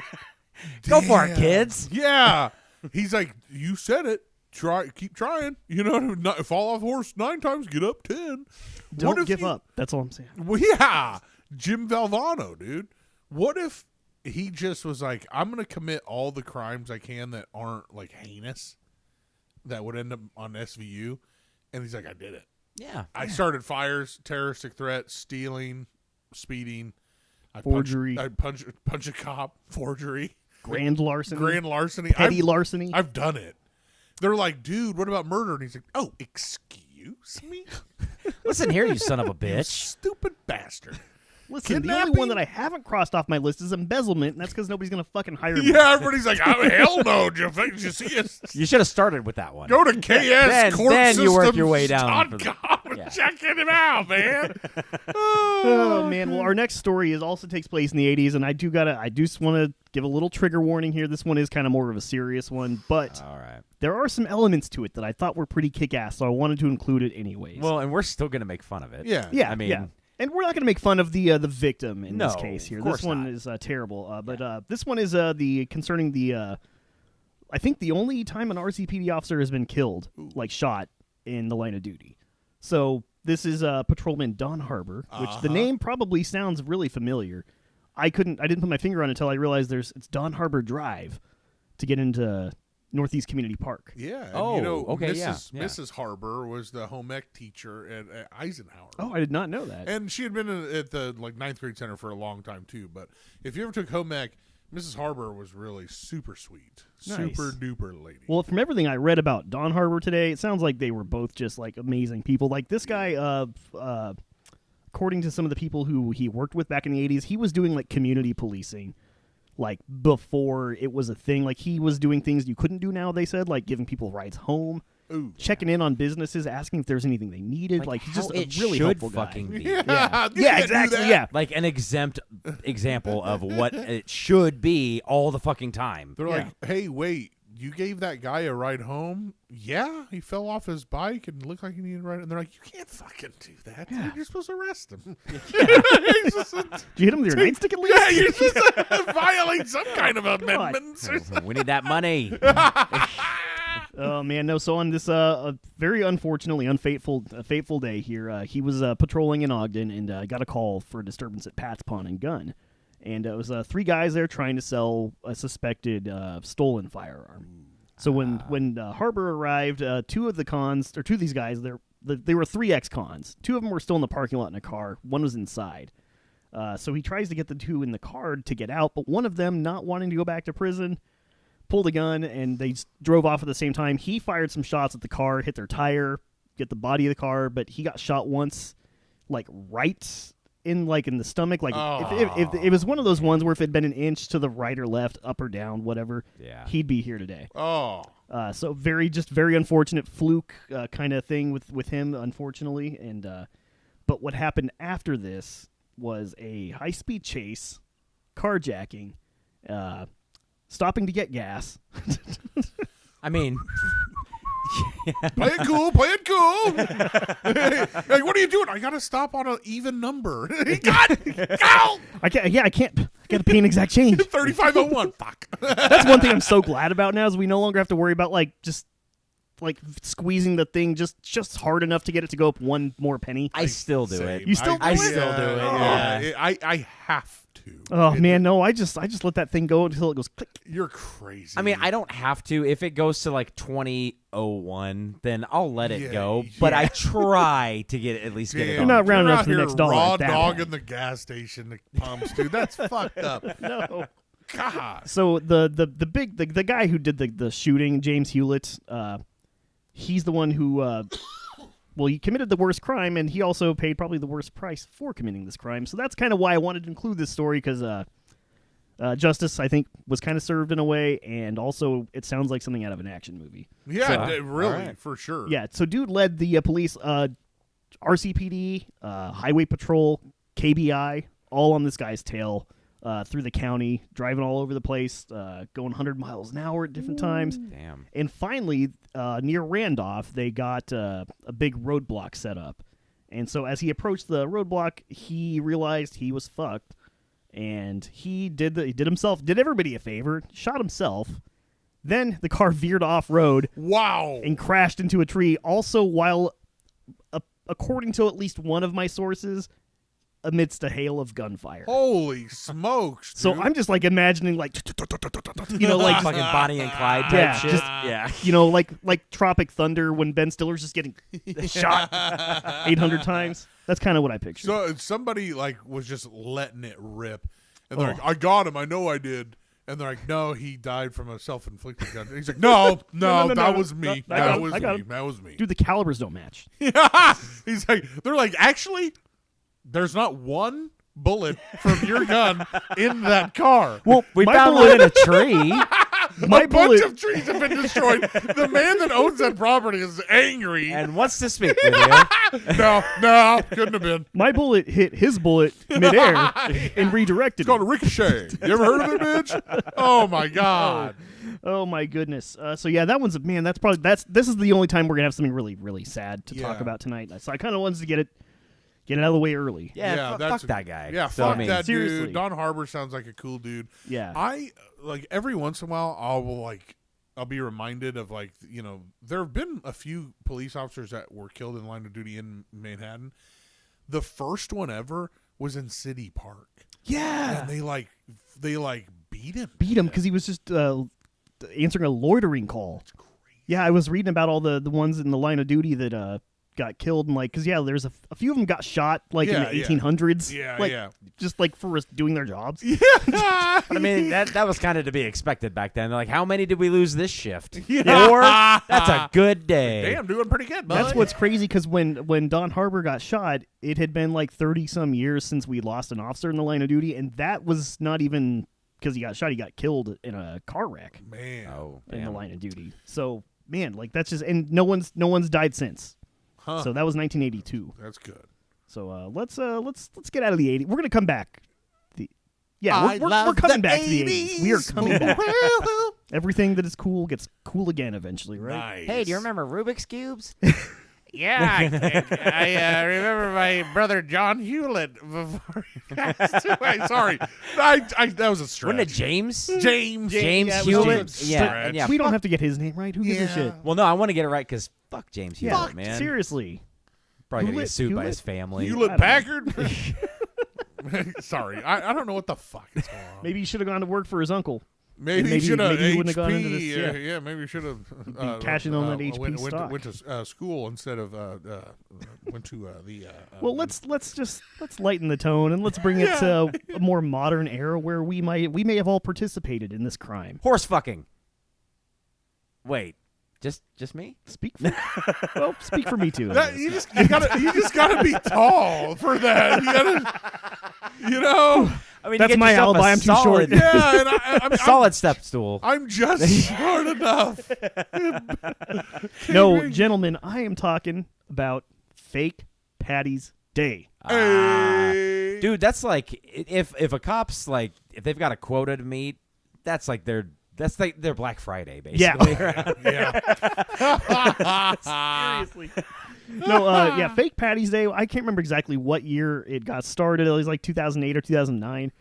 Go for it, damn. kids. Yeah. He's like, you said it. Keep trying. Not fall off the horse 9 times, get up 10. What Don't if give you- up. That's all I'm saying. Well, yeah. Jim Valvano, dude. What if he just was like, I'm going to commit all the crimes I can that aren't like heinous that would end up on SVU? And he's like, I did it. Yeah. I started fires, terroristic threat, stealing, speeding. Forgery. I punch a cop, forgery, Grand larceny. grand larceny. petty larceny. I've done it. They're like, dude, what about murder? And he's like, oh, excuse me? Listen here, you son of a You bitch. stupid bastard. Listen, the Kidnapping? only one that I haven't crossed off my list is embezzlement, and that's because nobody's going to fucking hire me. Yeah, everybody's like, oh, hell no, Did you see us? You should have started with that one. Go to KS Then you work your way down. and check him out, man. Oh man! Well, our next story also takes place in the 80s, and I just want to give a little trigger warning here. This one is kind of more of a serious one, but All right. there are some elements to it that I thought were pretty kick-ass, so I wanted to include it anyways. Well, and we're still going to make fun of it. Yeah. yeah, I mean, yeah. And we're not going to make fun of the victim in this No, case here. of This course one not. is terrible. But this one is concerning the I think the only time an RCPD officer has been killed, like shot in the line of duty. So this is Patrolman Don Harbor, which the name probably sounds really familiar. I didn't put my finger on it until I realized it's Don Harbor Drive to get into Northeast Community Park. Yeah. And, Oh, okay, Mrs. Harbor was the home ec teacher at Eisenhower. Oh, I did not know that. And she had been at the ninth grade center for a long time too. But if you ever took home ec, Mrs. Harbor was really super sweet, Nice. super duper lady. Well, from everything I read about Don Harbor today, it sounds like they were both just like amazing people. Like this guy, according to some of the people who he worked with back in the 80s, he was doing like community policing, like before it was a thing. Like he was doing things you couldn't do now, they said, like giving people rides home, checking in on businesses, asking if there's anything they needed. Like he's just a really should helpful fucking guy. be. Yeah, You yeah, can't do exactly. that. Yeah. Like an exempt example of what it should be all the fucking time. They're Yeah. like, hey, wait, you gave that guy a ride home? Yeah, he fell off his bike and looked like he needed a ride. And they're like, you can't fucking do that. Yeah. You're supposed to arrest him. Did you hit him with your nightstick at least? Yeah, you're supposed to violate some kind of amendments. Or something. We need that money. Oh man, no. So on this very unfortunately fateful day here, he was patrolling in Ogden and got a call for a disturbance at Pat's Pawn and Gun, and it was 3 guys there trying to sell a suspected stolen firearm. So when Harbor arrived, 2 of these guys, they were 3 ex-cons. 2 of them were still in the parking lot in a car. One was inside. So he tries to get the 2 in the car to get out, but one of them, not wanting to go back to prison, pulled a gun, and they drove off at the same time. He fired some shots at the car, hit their tire, get the body of the car, but he got shot once, like right in the stomach. Like if it was one of those ones where if it had been an inch to the right or left, up or down, whatever, he'd be here today. So very unfortunate fluke kind of thing with him, unfortunately. And but what happened after this was a high-speed chase, carjacking, stopping to get gas. I mean, Play it cool. Hey, what are you doing? I got to stop on an even number. Go! I can't. I got to pay an exact change. 3501. Fuck. That's one thing I'm so glad about now is we no longer have to worry about just squeezing the thing just hard enough to get it to go up one more penny. I still do it. You still do I it? still do it. Yeah. I have to. Oh man, no! I just let that thing go until it goes click. You're crazy. I mean, I don't have to. If it goes to 2001, then I'll let it go. But yeah. I try to at least get it. You're on. not rounding You're up to the out next here dollar. raw at that dog point. in the gas station that pumps, dude. That's fucked up. No. God. So the guy who did the shooting, James Hewlett, he's the one who he committed the worst crime, and he also paid probably the worst price for committing this crime. So that's kind of why I wanted to include this story, because justice, I think, was kind of served in a way, and also it sounds like something out of an action movie. Yeah, So, really, right. for sure. Yeah, so dude led the police, RCPD, Highway Patrol, KBI, all on this guy's tail through the county, driving all over the place, going 100 miles an hour at different times. Damn. And finally, near Randolph, they got a big roadblock set up. And so as he approached the roadblock, he realized he was fucked. And he did everybody a favor, shot himself. Then the car veered off road. Wow. And crashed into a tree. Also, while, according to at least one of my sources, amidst a hail of gunfire. Holy smokes, dude. So I'm just imagining Fucking Bonnie and Clyde type shit. Yeah. Like Tropic Thunder when Ben Stiller's just getting shot 800 times. That's kind of what I pictured. So somebody was just letting it rip, and they're like, "I got him. I know I did." And they're like, "No, he died from a self-inflicted gun." And he's like, "No, that was me. That was me." Dude, the calibers don't match. He's like, they're like, actually, there's not one, bullet from your gun in that car. Well, We my found bullet, one in a tree. my A bunch bullet, of trees have been destroyed. The man that owns that property is angry. And wants to speak with you. No, couldn't have been. my bullet hit his bullet midair and redirected. It's called a it. ricochet. You ever heard of it, bitch? Oh my god. Oh my goodness. So yeah, that one's man. This is the only time we're gonna have something really, really sad to talk Yeah. about tonight. So I kind of wanted to get it out of the way early. Yeah, fuck that's that guy. Yeah, So, fuck I mean, that seriously. dude. Don Harbor sounds like a cool dude. Yeah. I like every once in a while I'll be reminded of there have been a few police officers that were killed in line of duty in Manhattan. The first one ever was in City Park. Yeah. And they beat him. Beat him because he was just answering a loitering call. It's crazy. Yeah, I was reading about all the ones in the line of duty that got killed, and because there's a few of them got shot in Yeah, the yeah. 1800s. Yeah, like, yeah. just for doing their jobs. Yeah. I mean, that was kind of to be expected back then. They're like, how many did we lose this shift? Yeah. 4? That's a good day. Damn, doing pretty good, bud. That's what's crazy because when Don Harbor got shot, it had been like 30-some years since we lost an officer in the line of duty, and that was not even because he got shot. He got killed in a car wreck man. Oh, in the damn. line of duty. So man, that's just and no one's died since. Huh. So that was 1982. That's good. So let's get out of the 80s. We're gonna come back. I We're love coming the back to the 80s. We are coming back. Woo-hoo. Everything that is cool gets cool again eventually, right? Nice. Hey, do you remember Rubik's Cubes? Yeah, I remember my brother John Hewlett before he passed away. Sorry, that was a stretch. Wasn't it James? James James yeah, it was Hewlett? James. Yeah, Stretch. and yeah. We don't have to get his name right. Who gives a shit? Well, no, I want to get it right because fuck James Yeah, Hewlett, man. seriously. Probably gonna Hewlett- get sued by Hewlett? his family. Hewlett Packard. Sorry, I don't know what the fuck is going on. Maybe he should have gone to work for his uncle. Maybe maybe- he should have maybe he wouldn't have gone into this, HP. yeah. Yeah, maybe he should have be cashing on that HP went, stock. Went to school instead of went to the. Well, let's lighten the tone and let's bring it to a more modern era where we may have all participated in this crime. Horse fucking. Wait, just me? Speak for me too. I That, guess. you just gotta be tall for that. You know. I mean, That's you get my yourself a alibi. I'm too short. solid- Yeah, and I'm solid step stool. I'm just short enough. No, gentlemen, I am talking about fake Patty's Day. Hey. Dude, that's like if a cop's like if they've got a quota to meet, that's like their Black Friday basically. Yeah. Seriously. No, fake Patty's Day. I can't remember exactly what year it got started. It was like 2008 or 2009.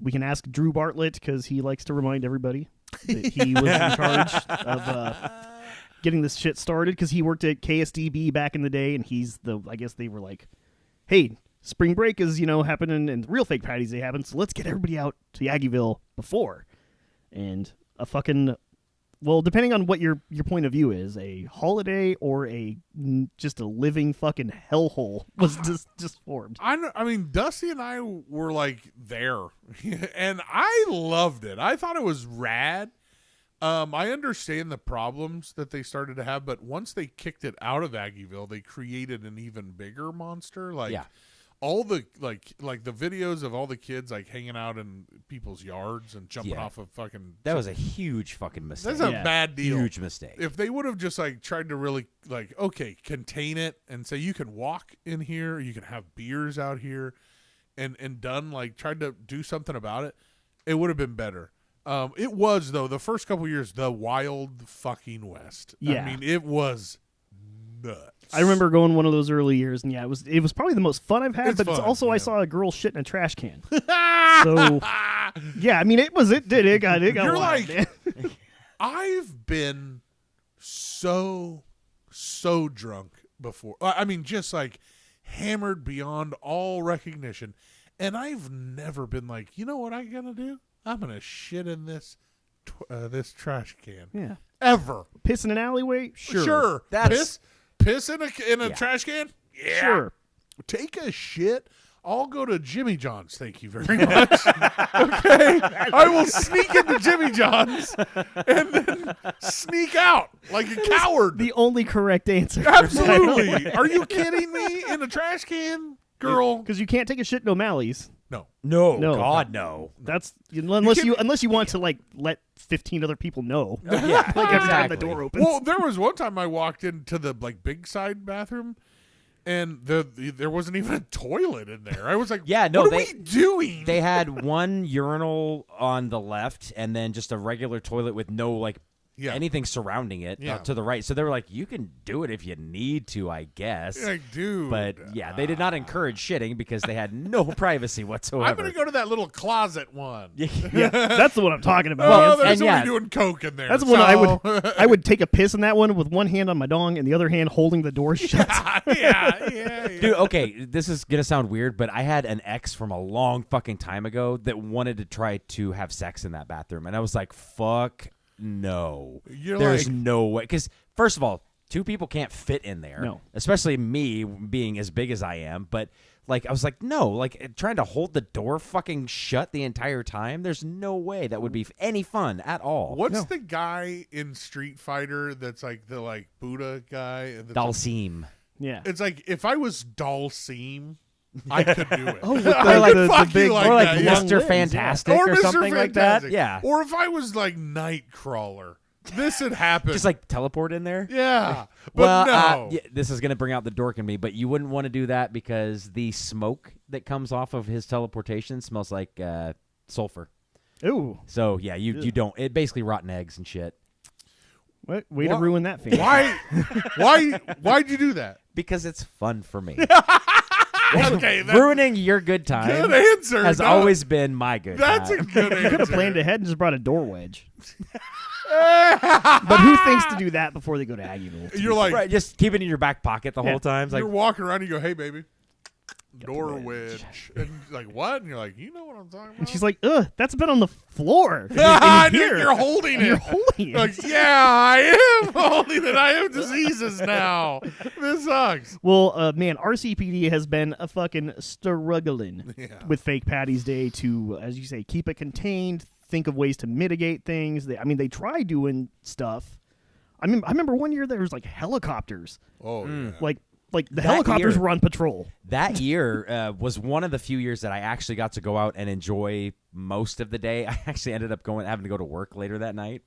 We can ask Drew Bartlett because he likes to remind everybody that he was in charge of getting this shit started because he worked at KSDB back in the day, and I guess they were like, hey, spring break is, happening and real fake Patty's Day happens, so let's get everybody out to Aggieville before. And a fucking... Well, depending on what your point of view is, a holiday or just a living fucking hellhole was just formed. I mean, Dusty and I were like there, and I loved it. I thought it was rad. I understand the problems that they started to have, but once they kicked it out of Aggieville, they created an even bigger monster. Like all the like the videos of all the kids like hanging out in people's yards and jumping off of fucking. That was a huge fucking mistake. That's a bad deal. Huge mistake. If they would have just like tried to really like, okay, contain it and say you can walk in here, you can have beers out here, and tried to do something about it, it would have been better. It was though the first couple years the Wild fucking West. Yeah. I mean it was nuts. I remember going one of those early years, and it was probably the most fun I've had. It's but it's fun, also I yeah. saw a girl shit in a trash can. So yeah, I mean it got You're wild, like, man. I've been so drunk before. I mean, just like hammered beyond all recognition. And I've never been like, you know what I'm going to do? I'm going to shit in this trash can. Yeah, Ever. piss in an alleyway, Sure. That's- Piss in a trash can? Yeah. sure. Take a shit. I'll go to Jimmy John's. Thank you very much. Okay. I will sneak into Jimmy John's and then sneak out like a coward. The only correct answer. Absolutely. Are you kidding me? In a trash can? girl. Because you can't take a shit in O'Malley's. No. No, No. God, no. That's unless you want to like let 15 other people know. Yeah, Like every time the exactly. door opens. Well, there was one time I walked into the like big side bathroom, and there wasn't even a toilet in there. I was like, Yeah, no, what are we doing? They had one urinal on the left, and then just a regular toilet with no like anything surrounding it to the right. So they were like, you can do it if you need to, I guess. Like, dude. But yeah, they did not encourage shitting because they had no privacy whatsoever. I'm gonna go to that little closet one. Yeah, that's the one I'm talking about. Oh, man. there's and somebody yeah. doing coke in there. That's the one I would take a piss in that one with one hand on my dong and the other hand holding the door shut. yeah. Dude, okay, this is going to sound weird, but I had an ex from a long fucking time ago that wanted to try to have sex in that bathroom. And I was like, fuck no. There's no way. Because, first of all, two people can't fit in there. No. Especially me being as big as I am. But, like, I was like, no. Like, trying to hold the door fucking shut the entire time? There's no way that would be any fun at all. What's the guy in Street Fighter that's like the like Buddha guy? Dalsim. Yeah. It's like if I was Dalsim, I could do it. Oh, with I could the fuck big, you like Or like that, yeah. Mr. limbs, Fantastic Or or Mr. something like that. Fantastic. Yeah. Or if I was like Nightcrawler, this would happen. Just like teleport in there? yeah. But Well, no. yeah, this is going to bring out the dork in me, but you wouldn't want to do that because the smoke that comes off of his teleportation smells like sulfur. Ooh. So, yeah, you don't. It basically rotten eggs and shit. What? Way to ruin that fantasy. Why'd you do that? Because it's fun for me. Okay, Ruining your good time good answer. has No, always been my good That's time. a good answer. Could have planned ahead and just brought a door wedge. But who thinks to do that before they go to Aggieville? You're like, Right, just keep it in your back pocket the Yeah. whole time. It's you're like, walking around, you go, hey, baby. Door wedge. wedge. And you're like, what? And you're like, you know what I'm talking about? and she's like, ugh, that's been on the floor. Ah, in here. you're holding it. You're holding it. You're like, yeah, I am holding it. I have diseases now. This sucks. Well, man, RCPD has been a fucking struggling with Fake Patty's Day to, as you say, keep it contained, think of ways to mitigate things. They try doing stuff. I remember one year there was like helicopters. Oh, yeah. Like the That helicopters year. were on patrol. that year was one of the few years that I actually got to go out and enjoy most of the day. I actually ended up having to go to work later that night,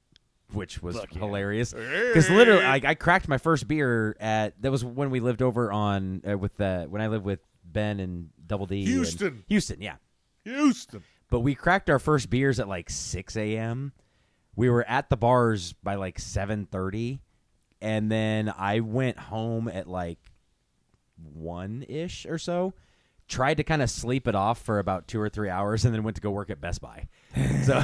which was hilarious. Because literally, I cracked my first beer that was when we lived over on when I lived with Ben and Double D. Houston. Houston, yeah. Houston. But we cracked our first beers at like 6 a.m. We were at the bars by like 7:30, and then I went home at like 1-ish or so. Tried to kind of sleep it off for about 2 or 3 hours, and then went to go work at Best Buy. So,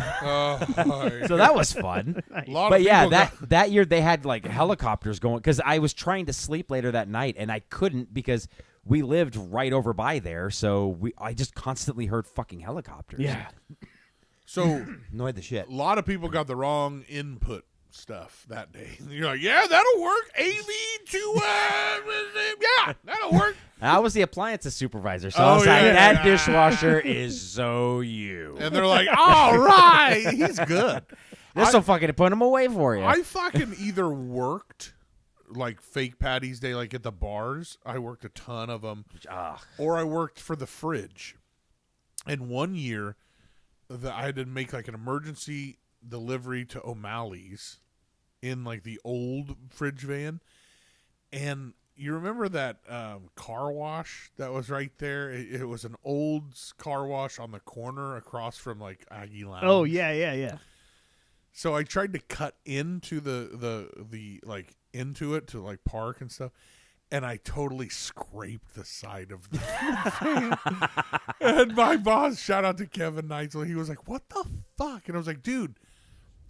so that was fun. But yeah, that year they had like helicopters going because I was trying to sleep later that night, and I couldn't because we lived right over by there. So I just constantly heard fucking helicopters. Yeah. So Annoyed the shit. a lot of people got the wrong input stuff that day. You're like, yeah, that'll work. AV to yeah, that'll work. I was the appliances supervisor, so I was like, that dishwasher is so you. And they're like, all right, he's good. This will fucking put him away for you. I fucking either worked like Fake Patty's Day, like at the bars. I worked a ton of them. Or I worked for the fridge. And one year, I had to make like an emergency delivery to O'Malley's in like the old fridge van. And you remember that car wash that was right there? It was an old car wash on the corner across from like Aggie Lounge. Oh, yeah. So I tried to cut into the like into it to like park and stuff, and I totally scraped the side of the van. And my boss, shout out to Kevin Neitzel, he was like, "What the fuck?" And I was like, "Dude,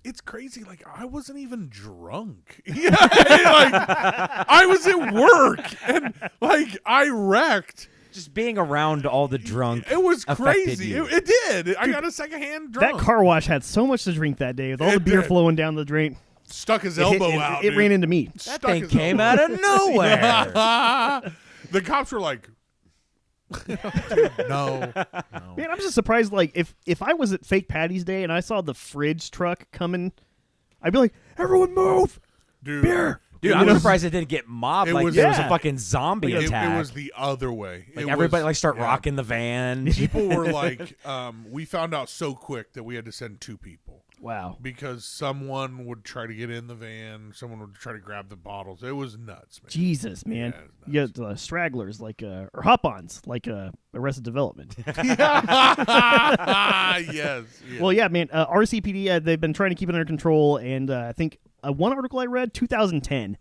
it's crazy. Like I wasn't even drunk. Yeah, like I was at work, and like I wrecked." Just being around all the drunk. It was affected crazy. you. It did. I got a secondhand drunk. That car wash had so much to drink that day with all the It beer did. flowing down the drain. Stuck his elbow out. It dude. ran into me. That Stuck thing his came elbow. out of nowhere. The cops were like, no. Man, I'm just surprised. Like, if I was at Fake Patty's Day and I saw the fridge truck coming, I'd be like, "Everyone move! Dude, Beer! Dude, I'm surprised it didn't get mobbed It like was- there was a Yeah. fucking zombie It attack. was the other way. like It everybody was- like start yeah. rocking the van. People were like, we found out so quick that we had to send 2 people Wow. because someone would try to get in the van, someone would try to grab the bottles. It was nuts, man. Jesus, man. Yeah, You got stragglers like or hop-ons like Arrested Development. yes. Well, yeah, man. RCPD, they've been trying to keep it under control, and I think one article I read, 2010,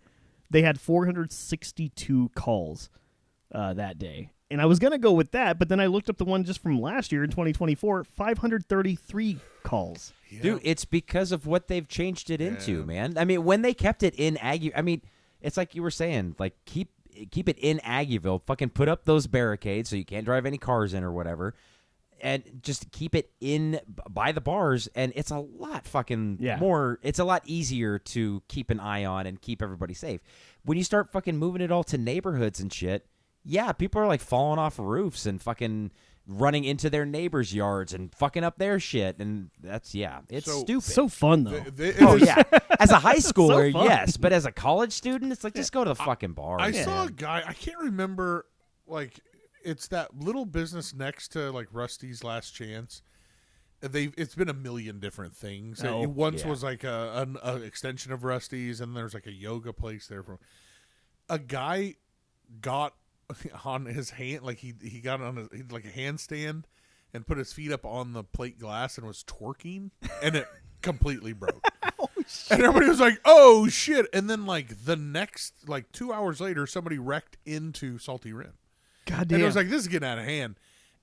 they had 462 calls that day. And I was going to go with that, but then I looked up the one just from last year in 2024, 533 calls. Yeah. Dude, it's because of what they've changed it into, Yeah. man. I mean, when they kept it in Aggie, I mean, it's like you were saying, like keep it in Aggieville. Fucking put up those barricades so you can't drive any cars in or whatever, and just keep it in by the bars. And it's a lot fucking more. It's a lot easier to keep an eye on and keep everybody safe. When you start fucking moving it all to neighborhoods and shit, yeah, people are like falling off roofs and fucking running into their neighbors' yards and fucking up their shit, and that's it's So- stupid. So fun, though. Oh yeah, as a high schooler, fun. yes, but as a college student, it's like just go to the fucking bar. I saw a guy, I can't remember, like, it's that little business next to, like, Rusty's Last Chance. It's been a million different things. Oh, It once yeah. was like an extension of Rusty's, and there's like a yoga place there. A guy got on his hand, like he got on like a handstand and put his feet up on the plate glass and was twerking, and it completely broke. And everybody was like, "Oh shit!" And then like the next 2 hours later, somebody wrecked into Salty Rim. God And damn. it was like, this is getting out of hand.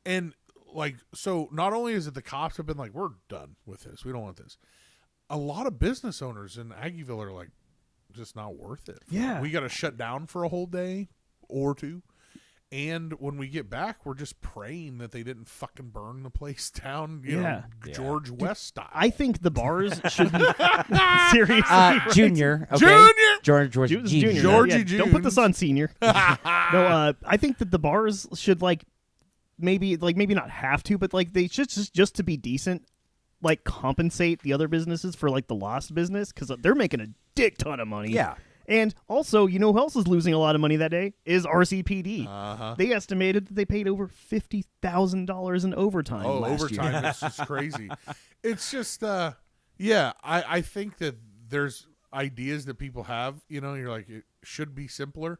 And like, so not only is it the cops have been like, we're done with this, we don't want this. A lot of business owners in Aggieville are like, just not worth it. Yeah. We got to shut down for a whole day or 2. And when we get back, we're just praying that they didn't fucking burn the place down, you know, George West style. I think the bars should be seriously. Junior, okay? Junior! George Junior. Georgie Don't put this Junes. on senior. No, I think that the bars should maybe not have to, but like they should just to be decent, like compensate the other businesses for like the lost business because they're making a dick ton of money. Yeah. And also, you know who else is losing a lot of money that day is RCPD. Uh-huh. They estimated that they paid over $50,000 in overtime Oh, last overtime year. is just crazy. It's just, I think that there's ideas that people have, you know, you're like, it should be simpler.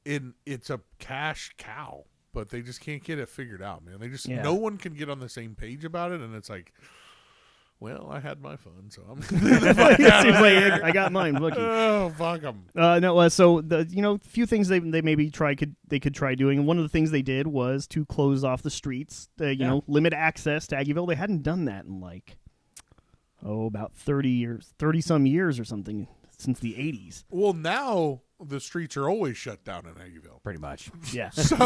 It's a cash cow, but they just can't get it figured out, man. No one can get on the same page about it, and it's like, well, I had my fun, so I'm It seems like I got mine. Lucky. oh, fuck them. So the few things they maybe could try doing. And one of the things they did was to close off the streets. Limit access to Aggieville. They hadn't done that in about 30 some years or something since the 80s. Well, now the streets are always shut down in Aggieville. Pretty much. Yeah. So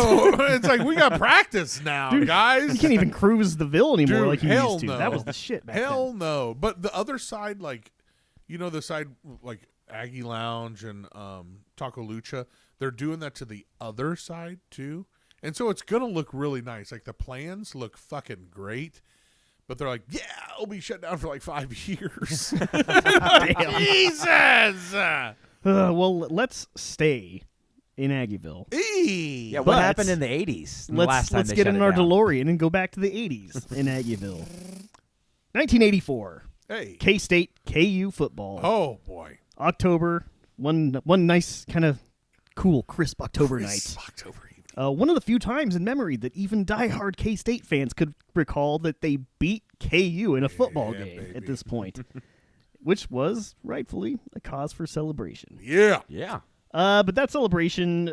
it's like, we got practice now, guys. You can't even cruise the Ville anymore Dude, like you hell used to. no. That was the shit back Hell no. But the other side, like, you know, the side like Aggie Lounge and Taco Lucha, they're doing that to the other side too. And so it's going to look really nice. Like, the plans look fucking great. But they're like, yeah, it'll be shut down for like 5 years. Jesus! Well, let's stay in Aggieville. Yeah, what But happened in the 80s? The last time Let's they get shut in it our down? DeLorean and go back to the 80s in Aggieville. 1984. Hey. K-State KU football. Oh, boy. October. One nice kind of cool, crisp October night. October evening. One of the few times in memory that even diehard K-State fans could recall that they beat KU in a football game baby. at this point, which was rightfully a cause for celebration. Yeah. Yeah. But that celebration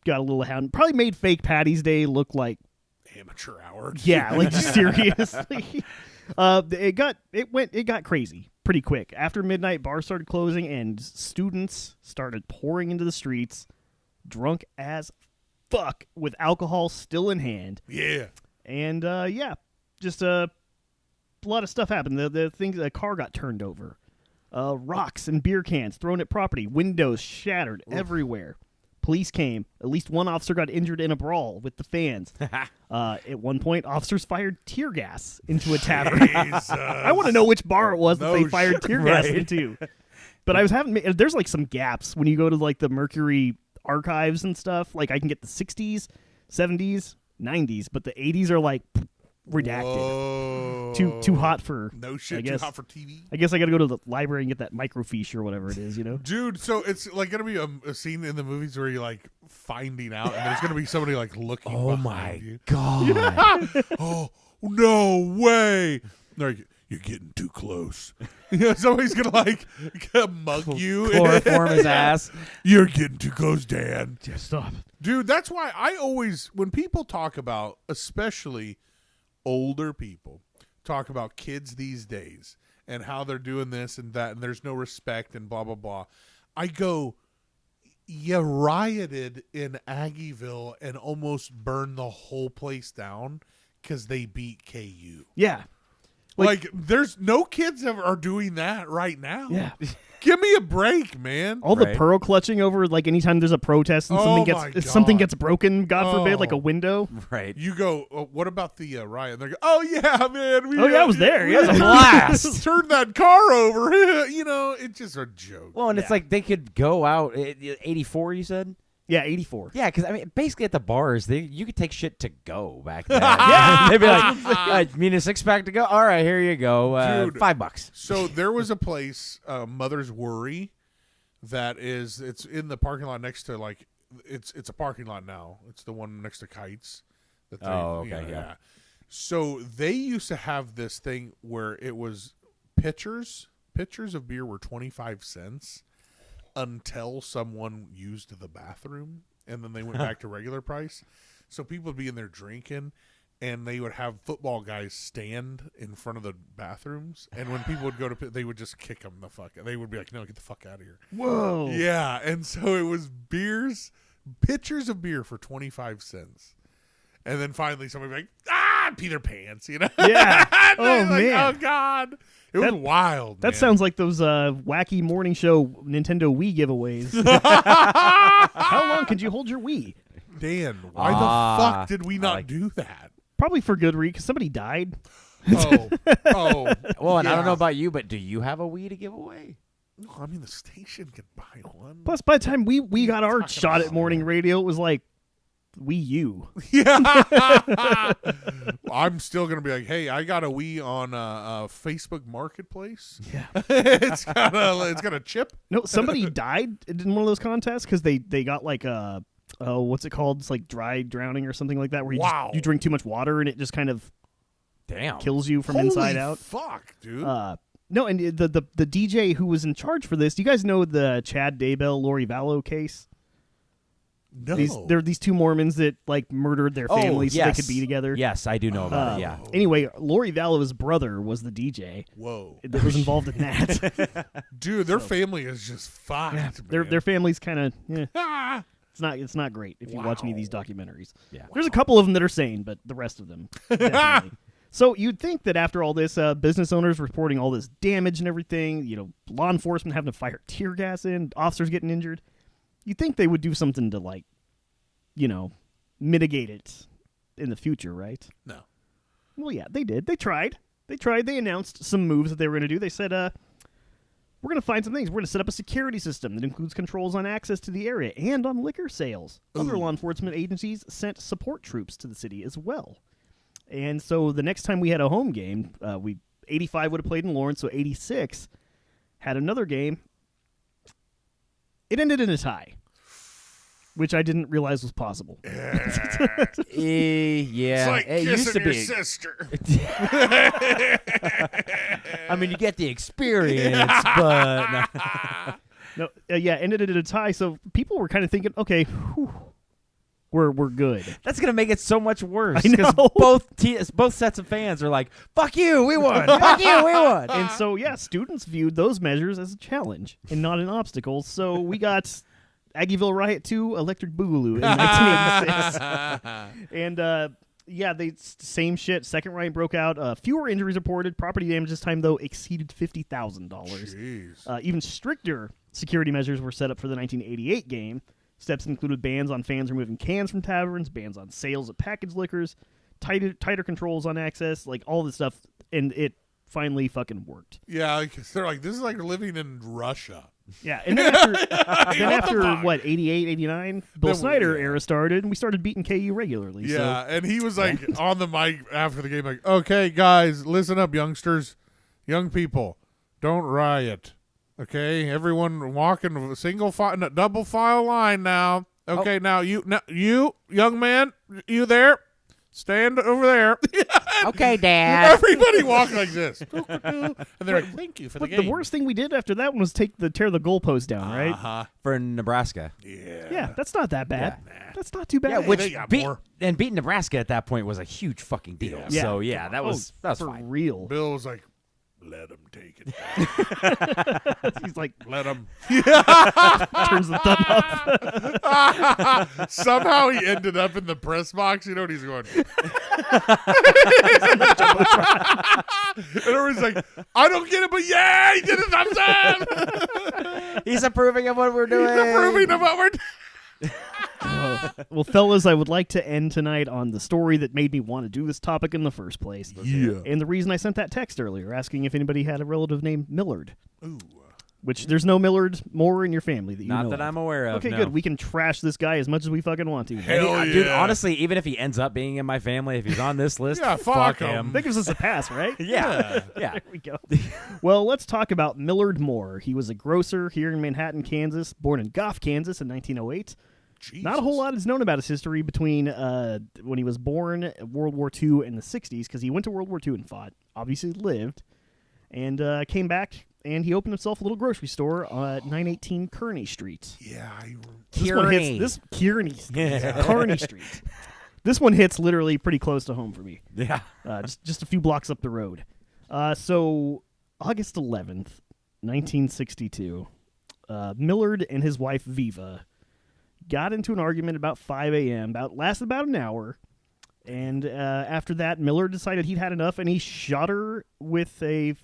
got a little hound. Probably made Fake Patty's Day look like, Amateur hour. yeah, like seriously. It got crazy pretty quick. After midnight, bars started closing and students started pouring into the streets, drunk as fuck, with alcohol still in hand. Yeah. And just a lot of stuff happened. The car got turned over. Rocks and beer cans thrown at property. Windows shattered everywhere. Police came. At least one officer got injured in a brawl with the fans. At one point, officers fired tear gas into a tavern. I want to know which bar it was that No they fired shit. tear gas Right. into. But I was there's like some gaps when you go to like the Mercury archives and stuff. Like I can get the 60s, 70s, 90s, but the 80s are like redacted. Whoa. Too hot for No shit, I guess. too hot for TV. I guess I got to go to the library and get that microfiche or whatever it is, you know? Dude, so it's like going to be a scene in the movies where you're like finding out and there's going to be somebody like looking behind you. God. Oh, no way. They're like, you're getting too close. Somebody's going to like mug you. Chloroform his ass. You're getting too close, Dan. Just stop. Dude, that's why I always, when people talk about, especially older people, talk about kids these days and how they're doing this and that and there's no respect and blah, blah, blah. I go, you rioted in Aggieville and almost burned the whole place down because they beat KU. Yeah. Like there's no kids that are doing that right now. Yeah. Give me a break, man. All the pearl clutching over like anytime there's a protest and something gets broken, God forbid, like a window. Right. You go, what about the riot? And they go, oh yeah, man. I was there. Yeah, it was a blast. Turn that car over. It's just a joke. Well, and it's like they could go out. 84, you said? Yeah, 84. Yeah, because I mean, basically at the bars, you could take shit to go back then. Yeah, they'd be like, "You need a 6-pack to go? All right, here you go, Dude, $5." So there was a place, Mother's Worry, it's in the parking lot next to like it's a parking lot now. It's the one next to Kites. Yeah. So they used to have this thing where it was pitchers of beer were 25 cents. Until someone used the bathroom, and then they went back to regular price. So people would be in there drinking, and they would have football guys stand in front of the bathrooms. And when people would go to, they would just kick them the fuck out. They would be like, "No, get the fuck out of here!" Whoa. Yeah, and so it was pitchers of beer for 25 cents, and then finally somebody would be like, Peter Pants, you know? Yeah. Oh like, man. Oh God. It was wild. That man. sounds like those wacky morning show Nintendo Wii giveaways. How long could you hold your Wii? Dan, why the fuck did we not do that? Probably for good reason, because somebody died. Oh. Well, and yeah. I don't know about you, but do you have a Wii to give away? No, I mean the station could buy one. Plus, by the time we got our shot at morning radio, it was like Wii U. Yeah. I'm still gonna be like, hey, I got a Wii on Facebook Marketplace. Yeah. it's got a chip. No, somebody died in one of those contests because they got like what's it called? It's like dry drowning or something like that, where you drink too much water and it just kind of kills you from inside out. Fuck, dude. No, and the DJ who was in charge for this, do you guys know the Chad Daybell, Lori Vallow case? No. There are these two Mormons that like murdered their families so they could be together. Yes, I do know about it, yeah. Anyway, Lori Vallow's brother was the DJ. Whoa. That was involved in that. Dude, their family is just fucked. Yeah, their family's kind of it's not great if you watch any of these documentaries. Yeah. There's a couple of them that are sane, but the rest of them definitely. So you'd think that after all this, business owners reporting all this damage and everything, law enforcement having to fire tear gas in, officers getting injured, you'd think they would do something to mitigate it in the future, right? No. Well, yeah, they did. They tried. They announced some moves that they were going to do. They said, we're going to find some things. We're going to set up a security system that includes controls on access to the area and on liquor sales. Other law enforcement agencies sent support troops to the city as well. And so the next time we had a home game, 85 would have played in Lawrence, so 86 had another game. It ended in a tie, which I didn't realize was possible. Yeah. Yeah. It's like it used to kissing your be. sister. I mean, you get the experience, but No, ended in a tie. So people were kind of thinking, okay, we're good. that's gonna make it so much worse. I know. Both sets of fans are like, "Fuck you, we won! Fuck you, we won!" And so, students viewed those measures as a challenge and not an obstacle. So we got Aggieville Riot 2, Electric Boogaloo in 1986. And, same shit. Second riot broke out. Fewer injuries reported. Property damage this time, though, exceeded $50,000. Jeez. Even stricter security measures were set up for the 1988 game. Steps included bans on fans removing cans from taverns, bans on sales of packaged liquors, tighter controls on access, like all this stuff. And it finally fucking worked. Yeah, 'cause they're like, this is like living in Russia. Yeah, and then after fuck? what, 88, 89, Bill Then Snyder yeah. era started, and we started beating KU regularly. Yeah, So, and he was like on the mic after the game, like, okay, guys, listen up, youngsters, young people, don't riot. Okay, everyone walk in single file, double file line now. Okay, now you, young man, you there, stand over there. Okay, Dad. Everybody walk like this, and they're like, thank you for the but game. the worst thing we did after that one was tear the goalpost down, right? Uh-huh. For Nebraska. Yeah, that's not that bad. Yeah. That's not too bad. Yeah, they which got beat more. and beating Nebraska at that point was a huge fucking deal. Yeah. So yeah, that was for fine. real. Bill was like, let him take it. He's like, Let him. turns the thumb up. Somehow he ended up in the press box. You know what he's going. And everyone's like, I don't get it, but yeah, he did a thumbs up. He's approving of what we're doing. He's approving of what we're doing. Well, fellas, I would like to end tonight on the story that made me want to do this topic in the first place. Yeah. And the reason I sent that text earlier, asking if anybody had a relative named Millard. Ooh. Which there's no Millard Moore in your family that you know Not that of. I'm aware of. Okay, no. good. We can trash this guy as much as we fucking want to. Hell Dude, yeah. honestly, even if he ends up being in my family, if he's on this list, Yeah, fuck him. him. That gives us a pass, right? Yeah. Yeah. There we go. Well, let's talk about Millard Moore. He was a grocer here in Manhattan, Kansas, born in Goff, Kansas in 1908. Jesus. Not a whole lot is known about his history between when he was born, World War II, and the 60s, because he went to World War II and fought, obviously lived, and came back, and he opened himself a little grocery store at 918 Kearney Street. Yeah. This one hits Kearney Street. This one hits literally pretty close to home for me. Yeah. Just a few blocks up the road. So August 11th, 1962, Millard and his wife Viva got into an argument about 5 a.m. Lasted about an hour, and after that, Millard decided he'd had enough, and he shot her with a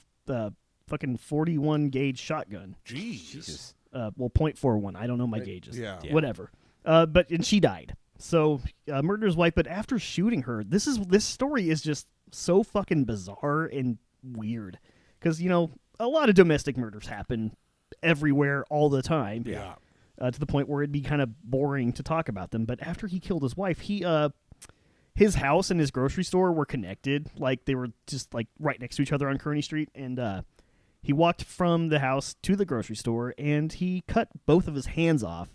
fucking 41 gauge shotgun. Jesus. Well, .41. I don't know my gauges. Yeah. Whatever. And she died. So murdered his wife, but after shooting her, this story is just so fucking bizarre and weird, because a lot of domestic murders happen everywhere all the time. Yeah. To the point where it'd be kind of boring to talk about them. But after he killed his wife, his house and his grocery store were connected. Like, they were just like right next to each other on Kearney Street. And he walked from the house to the grocery store, and he cut both of his hands off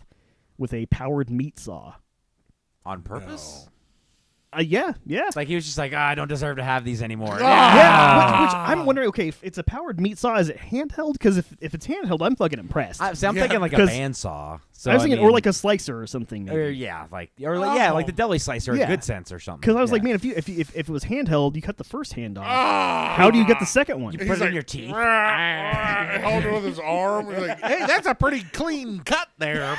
with a powered meat saw. On purpose? Yeah. Like he was just like, I don't deserve to have these anymore. Yeah, which I'm wondering, okay, if it's a powered meat saw, is it handheld? Because if it's handheld, I'm fucking impressed. I'm thinking like a 'cause bandsaw. So I was thinking, mean, or like a slicer or something. Maybe. like the deli slicer, Yeah. a good sense or something. Because I was Yeah. like, man, if it was handheld, you cut the first hand off. How do you get the second one? You put it in your teeth. Held it with his arm. He's like, hey, that's a pretty clean cut there.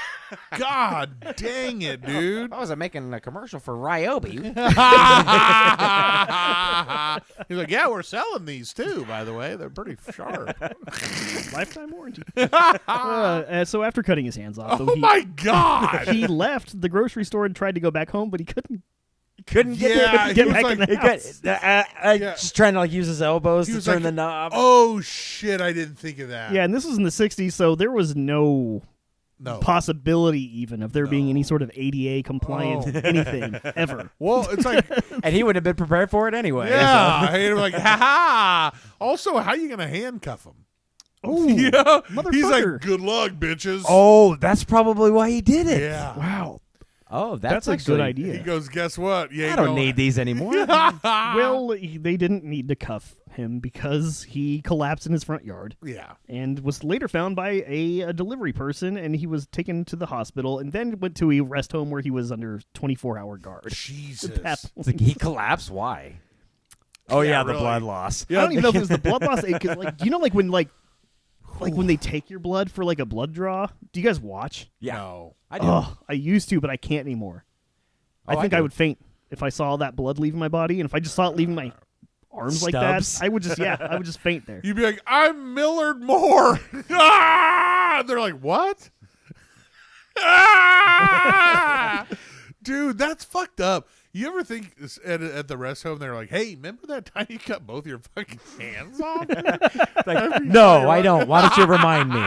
God dang it, dude. I was making a commercial for Ryobi. He's like, yeah, we're selling these too, by the way. They're pretty sharp. Lifetime warranty. So after cutting his hands off, Oh my God. he left the grocery store and tried to go back home, but he couldn't. Couldn't get Yeah, it. he was back like, in the He house. just trying to like use his elbows he to was turn like, the knob. oh shit, I didn't think of that. Yeah, and this was in the 60s, so there was no No. possibility even of there being any sort of ADA compliant anything ever. Well, it's like, And he would have been prepared for it anyway. yeah. And we're like, ha ha. Also, how you going to handcuff him? Oh, Yeah. motherfucker. He's like, good luck, bitches. Oh, that's probably why he did it. Yeah. wow. Oh, That's a actually, good He idea. goes, guess what? You I ain't don't gonna- need these anymore. Well, they didn't need to cuff him because he collapsed in his front yard Yeah. and was later found by a delivery person, and he was taken to the hospital and then went to a rest home where he was under 24-hour guard. Jesus. At that It's like he collapsed. Why? Oh Yeah, yeah, the really. blood loss. I don't even know if it was the blood loss. 'Cause, like, you know, like when they take your blood for like a blood draw. Do you guys watch? Yeah, No. I do. Oh, I used to, but I can't anymore. Oh, I think I I, do. would faint if I saw that blood leaving my body, and if I just saw it leaving my arms like that, Stubs. I would just faint there. You'd be like, I'm Millard Moore. Ah! They're like, what? Ah! Dude, that's fucked up. You ever think at the rest home they're like, "Hey, remember that time you cut both your fucking hands off?" Like, no, I don't. Why don't you remind me?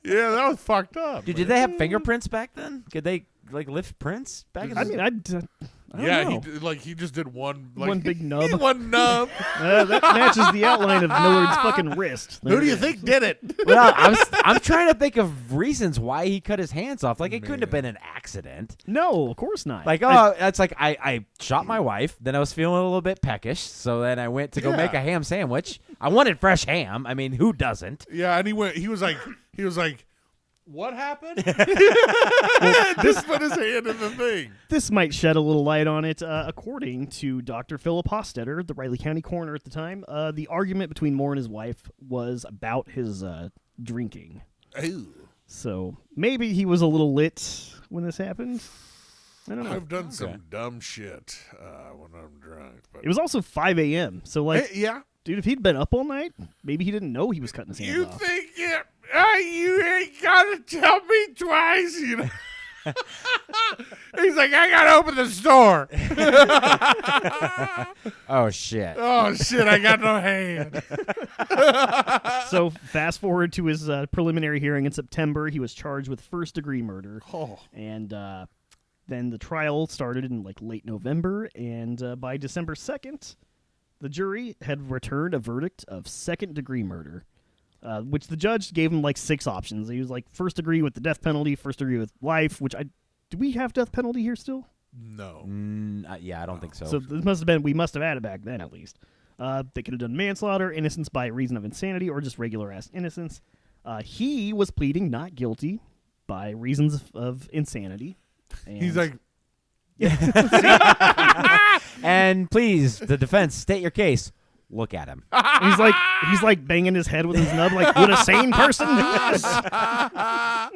Yeah, that was fucked up. Dude, did they have fingerprints back then? Could they like lift prints back in? I mean, I don't Yeah, know. he just did one like, One big nub. one nub. That matches the outline of Millard's fucking wrist. Who do you think did it? Well, I'm trying to think of reasons why he cut his hands off. Like, it couldn't have been an accident. No, of course not. Like, oh, that's like I shot my wife. Then I was feeling a little bit peckish, so then I went to go make a ham sandwich. I wanted fresh ham. I mean, who doesn't? Yeah, and he was like, what happened? Just put his hand in the thing. This might shed a little light on it. According to Dr. Philip Hostetter, the Riley County coroner at the time, the argument between Moore and his wife was about his drinking. Ooh. So maybe he was a little lit when this happened. I don't know. I've done some dumb shit when I'm drunk. But It was also 5 a.m. So, like, yeah. dude, if he'd been up all night, maybe he didn't know he was cutting his hands You off. think you ain't gotta tell me twice, you know? He's like, I gotta open the store. Oh shit! Oh shit, I got no hand. So fast forward to his preliminary hearing in September. He was charged with first-degree murder. Oh. And then the trial started in like late November. And by December 2nd, the jury had returned a verdict of second-degree murder, which the judge gave him like 6 options. He was like first degree with the death penalty, first degree with life, which do we have death penalty here still? No. Yeah, I don't think so. So this must have been, we must have had it back then at least. They could have done manslaughter, innocence by reason of insanity, or just regular-ass innocence. He was pleading not guilty by reasons of insanity. And He's like, And please, the defense, state your case. Look at him. he's like banging his head with his nub, like, would a sane person do this? I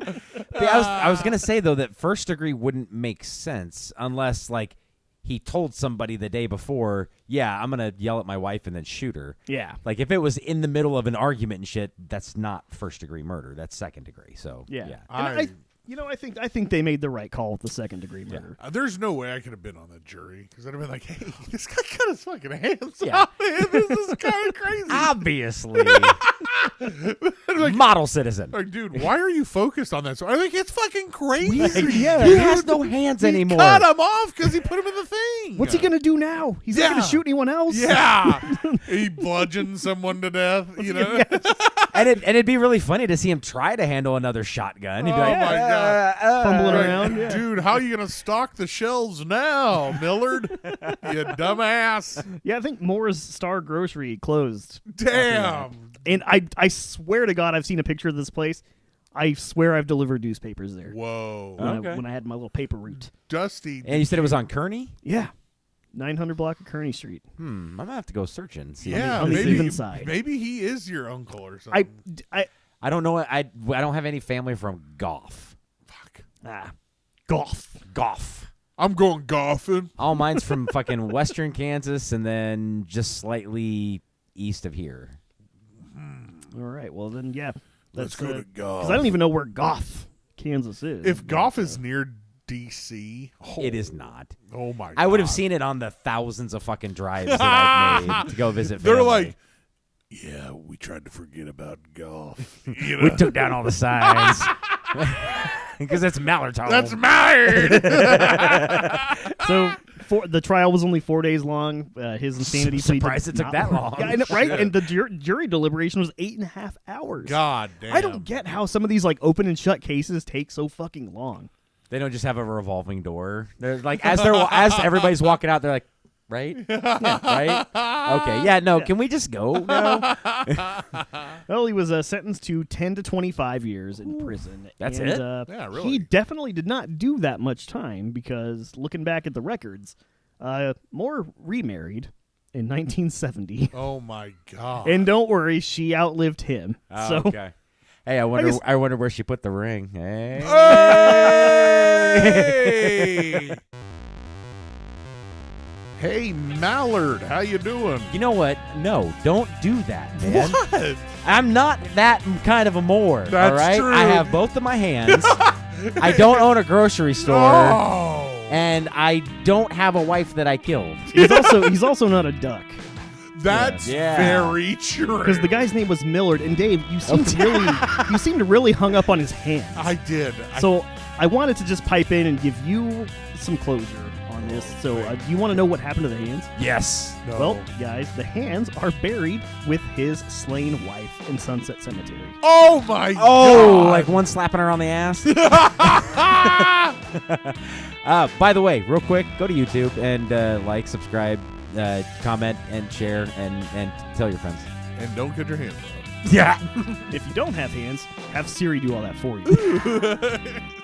was gonna say though that first degree wouldn't make sense unless like he told somebody the day before, yeah, I'm gonna yell at my wife and then shoot her. Yeah. Like if it was in the middle of an argument and shit, that's not first degree murder. That's second degree. So Yeah. yeah. And I think they made the right call with the second-degree murder. there's no way I could have been on that jury because I'd have been like, hey, this guy cut his fucking hands Yeah. off, man. This is kind of crazy. Obviously. Model citizen. Like, dude, why are you focused on that? So I think it's fucking crazy. Yeah. He has no hands He anymore. cut him off because he put him in the thing. What's he going to do now? He's not going to shoot anyone else? Yeah. He bludgeoned someone to death, you know? And it'd be really funny to see him try to handle another shotgun. He'd be like, my God. Fumbling Like, around. Yeah. dude, how are you going to stock the shelves now, Millard? You dumbass. Yeah, I think Moore's Star Grocery closed. Damn. And I swear to God, I've seen a picture of this place. I swear I've delivered newspapers there. Whoa. When I had my little paper route. Dusty. And you said it was on Kearney? Yeah. 900 block of Kearney Street. I'm gonna have to go searching. See. Yeah, on the maybe, even side. maybe he is your uncle or something. I don't know. I don't have any family from Goff. Fuck. Goff. I'm going golfing. All mine's from fucking Western Kansas and then just slightly east of here. All right. Well, then, yeah. Let's go to golf. Because I don't even know where Goff, Kansas is. If golf is near D.C., It is not. Oh my God. I would have seen it on the thousands of fucking drives that I've made to go visit family. They're like, yeah, we tried to forget about golf. You know? We took down all the signs. Because it's Mallard's home. That's Mallard. So the trial was only 4 days long. His insanity plea. Surprised it took that long. Yeah, I know, right? And the jury deliberation was 8.5 hours. God damn. I don't get how some of these like open and shut cases take so fucking long. They don't just have a revolving door. They're like as everybody's walking out, they're like, right? Yeah, right? Okay. Yeah, no, can we just go now? Well, he was sentenced to 10 to 25 years in prison. That's and, it? Yeah, really. He definitely did not do that much time because looking back at the records, Moore remarried in 1970. Oh my God. And don't worry, she outlived him. Oh, so okay. Hey, I wonder where she put the ring. Hey. Hey! Hey, Mallard, how you doing? You know what? No, don't do that, man. What? I'm not that kind of a Moore. That's all right? true. I have both of my hands. I don't own a grocery store. Oh. and I don't have a wife that I killed. He's also not a duck. That's Yeah. very true. Because the guy's name was Millard, and Dave, you seemed to really hung up on his hands. I did. So I wanted to just pipe in and give you some closure on this. So do you want to know what happened to the hands? Yes. No. Well, guys, the hands are buried with his slain wife in Sunset Cemetery. Oh my Oh, God. like one slapping her on the ass. By the way, real quick, go to YouTube and like, subscribe, comment, and share, and tell your friends. And don't get your hands up. Yeah. If you don't have hands, have Siri do all that for you.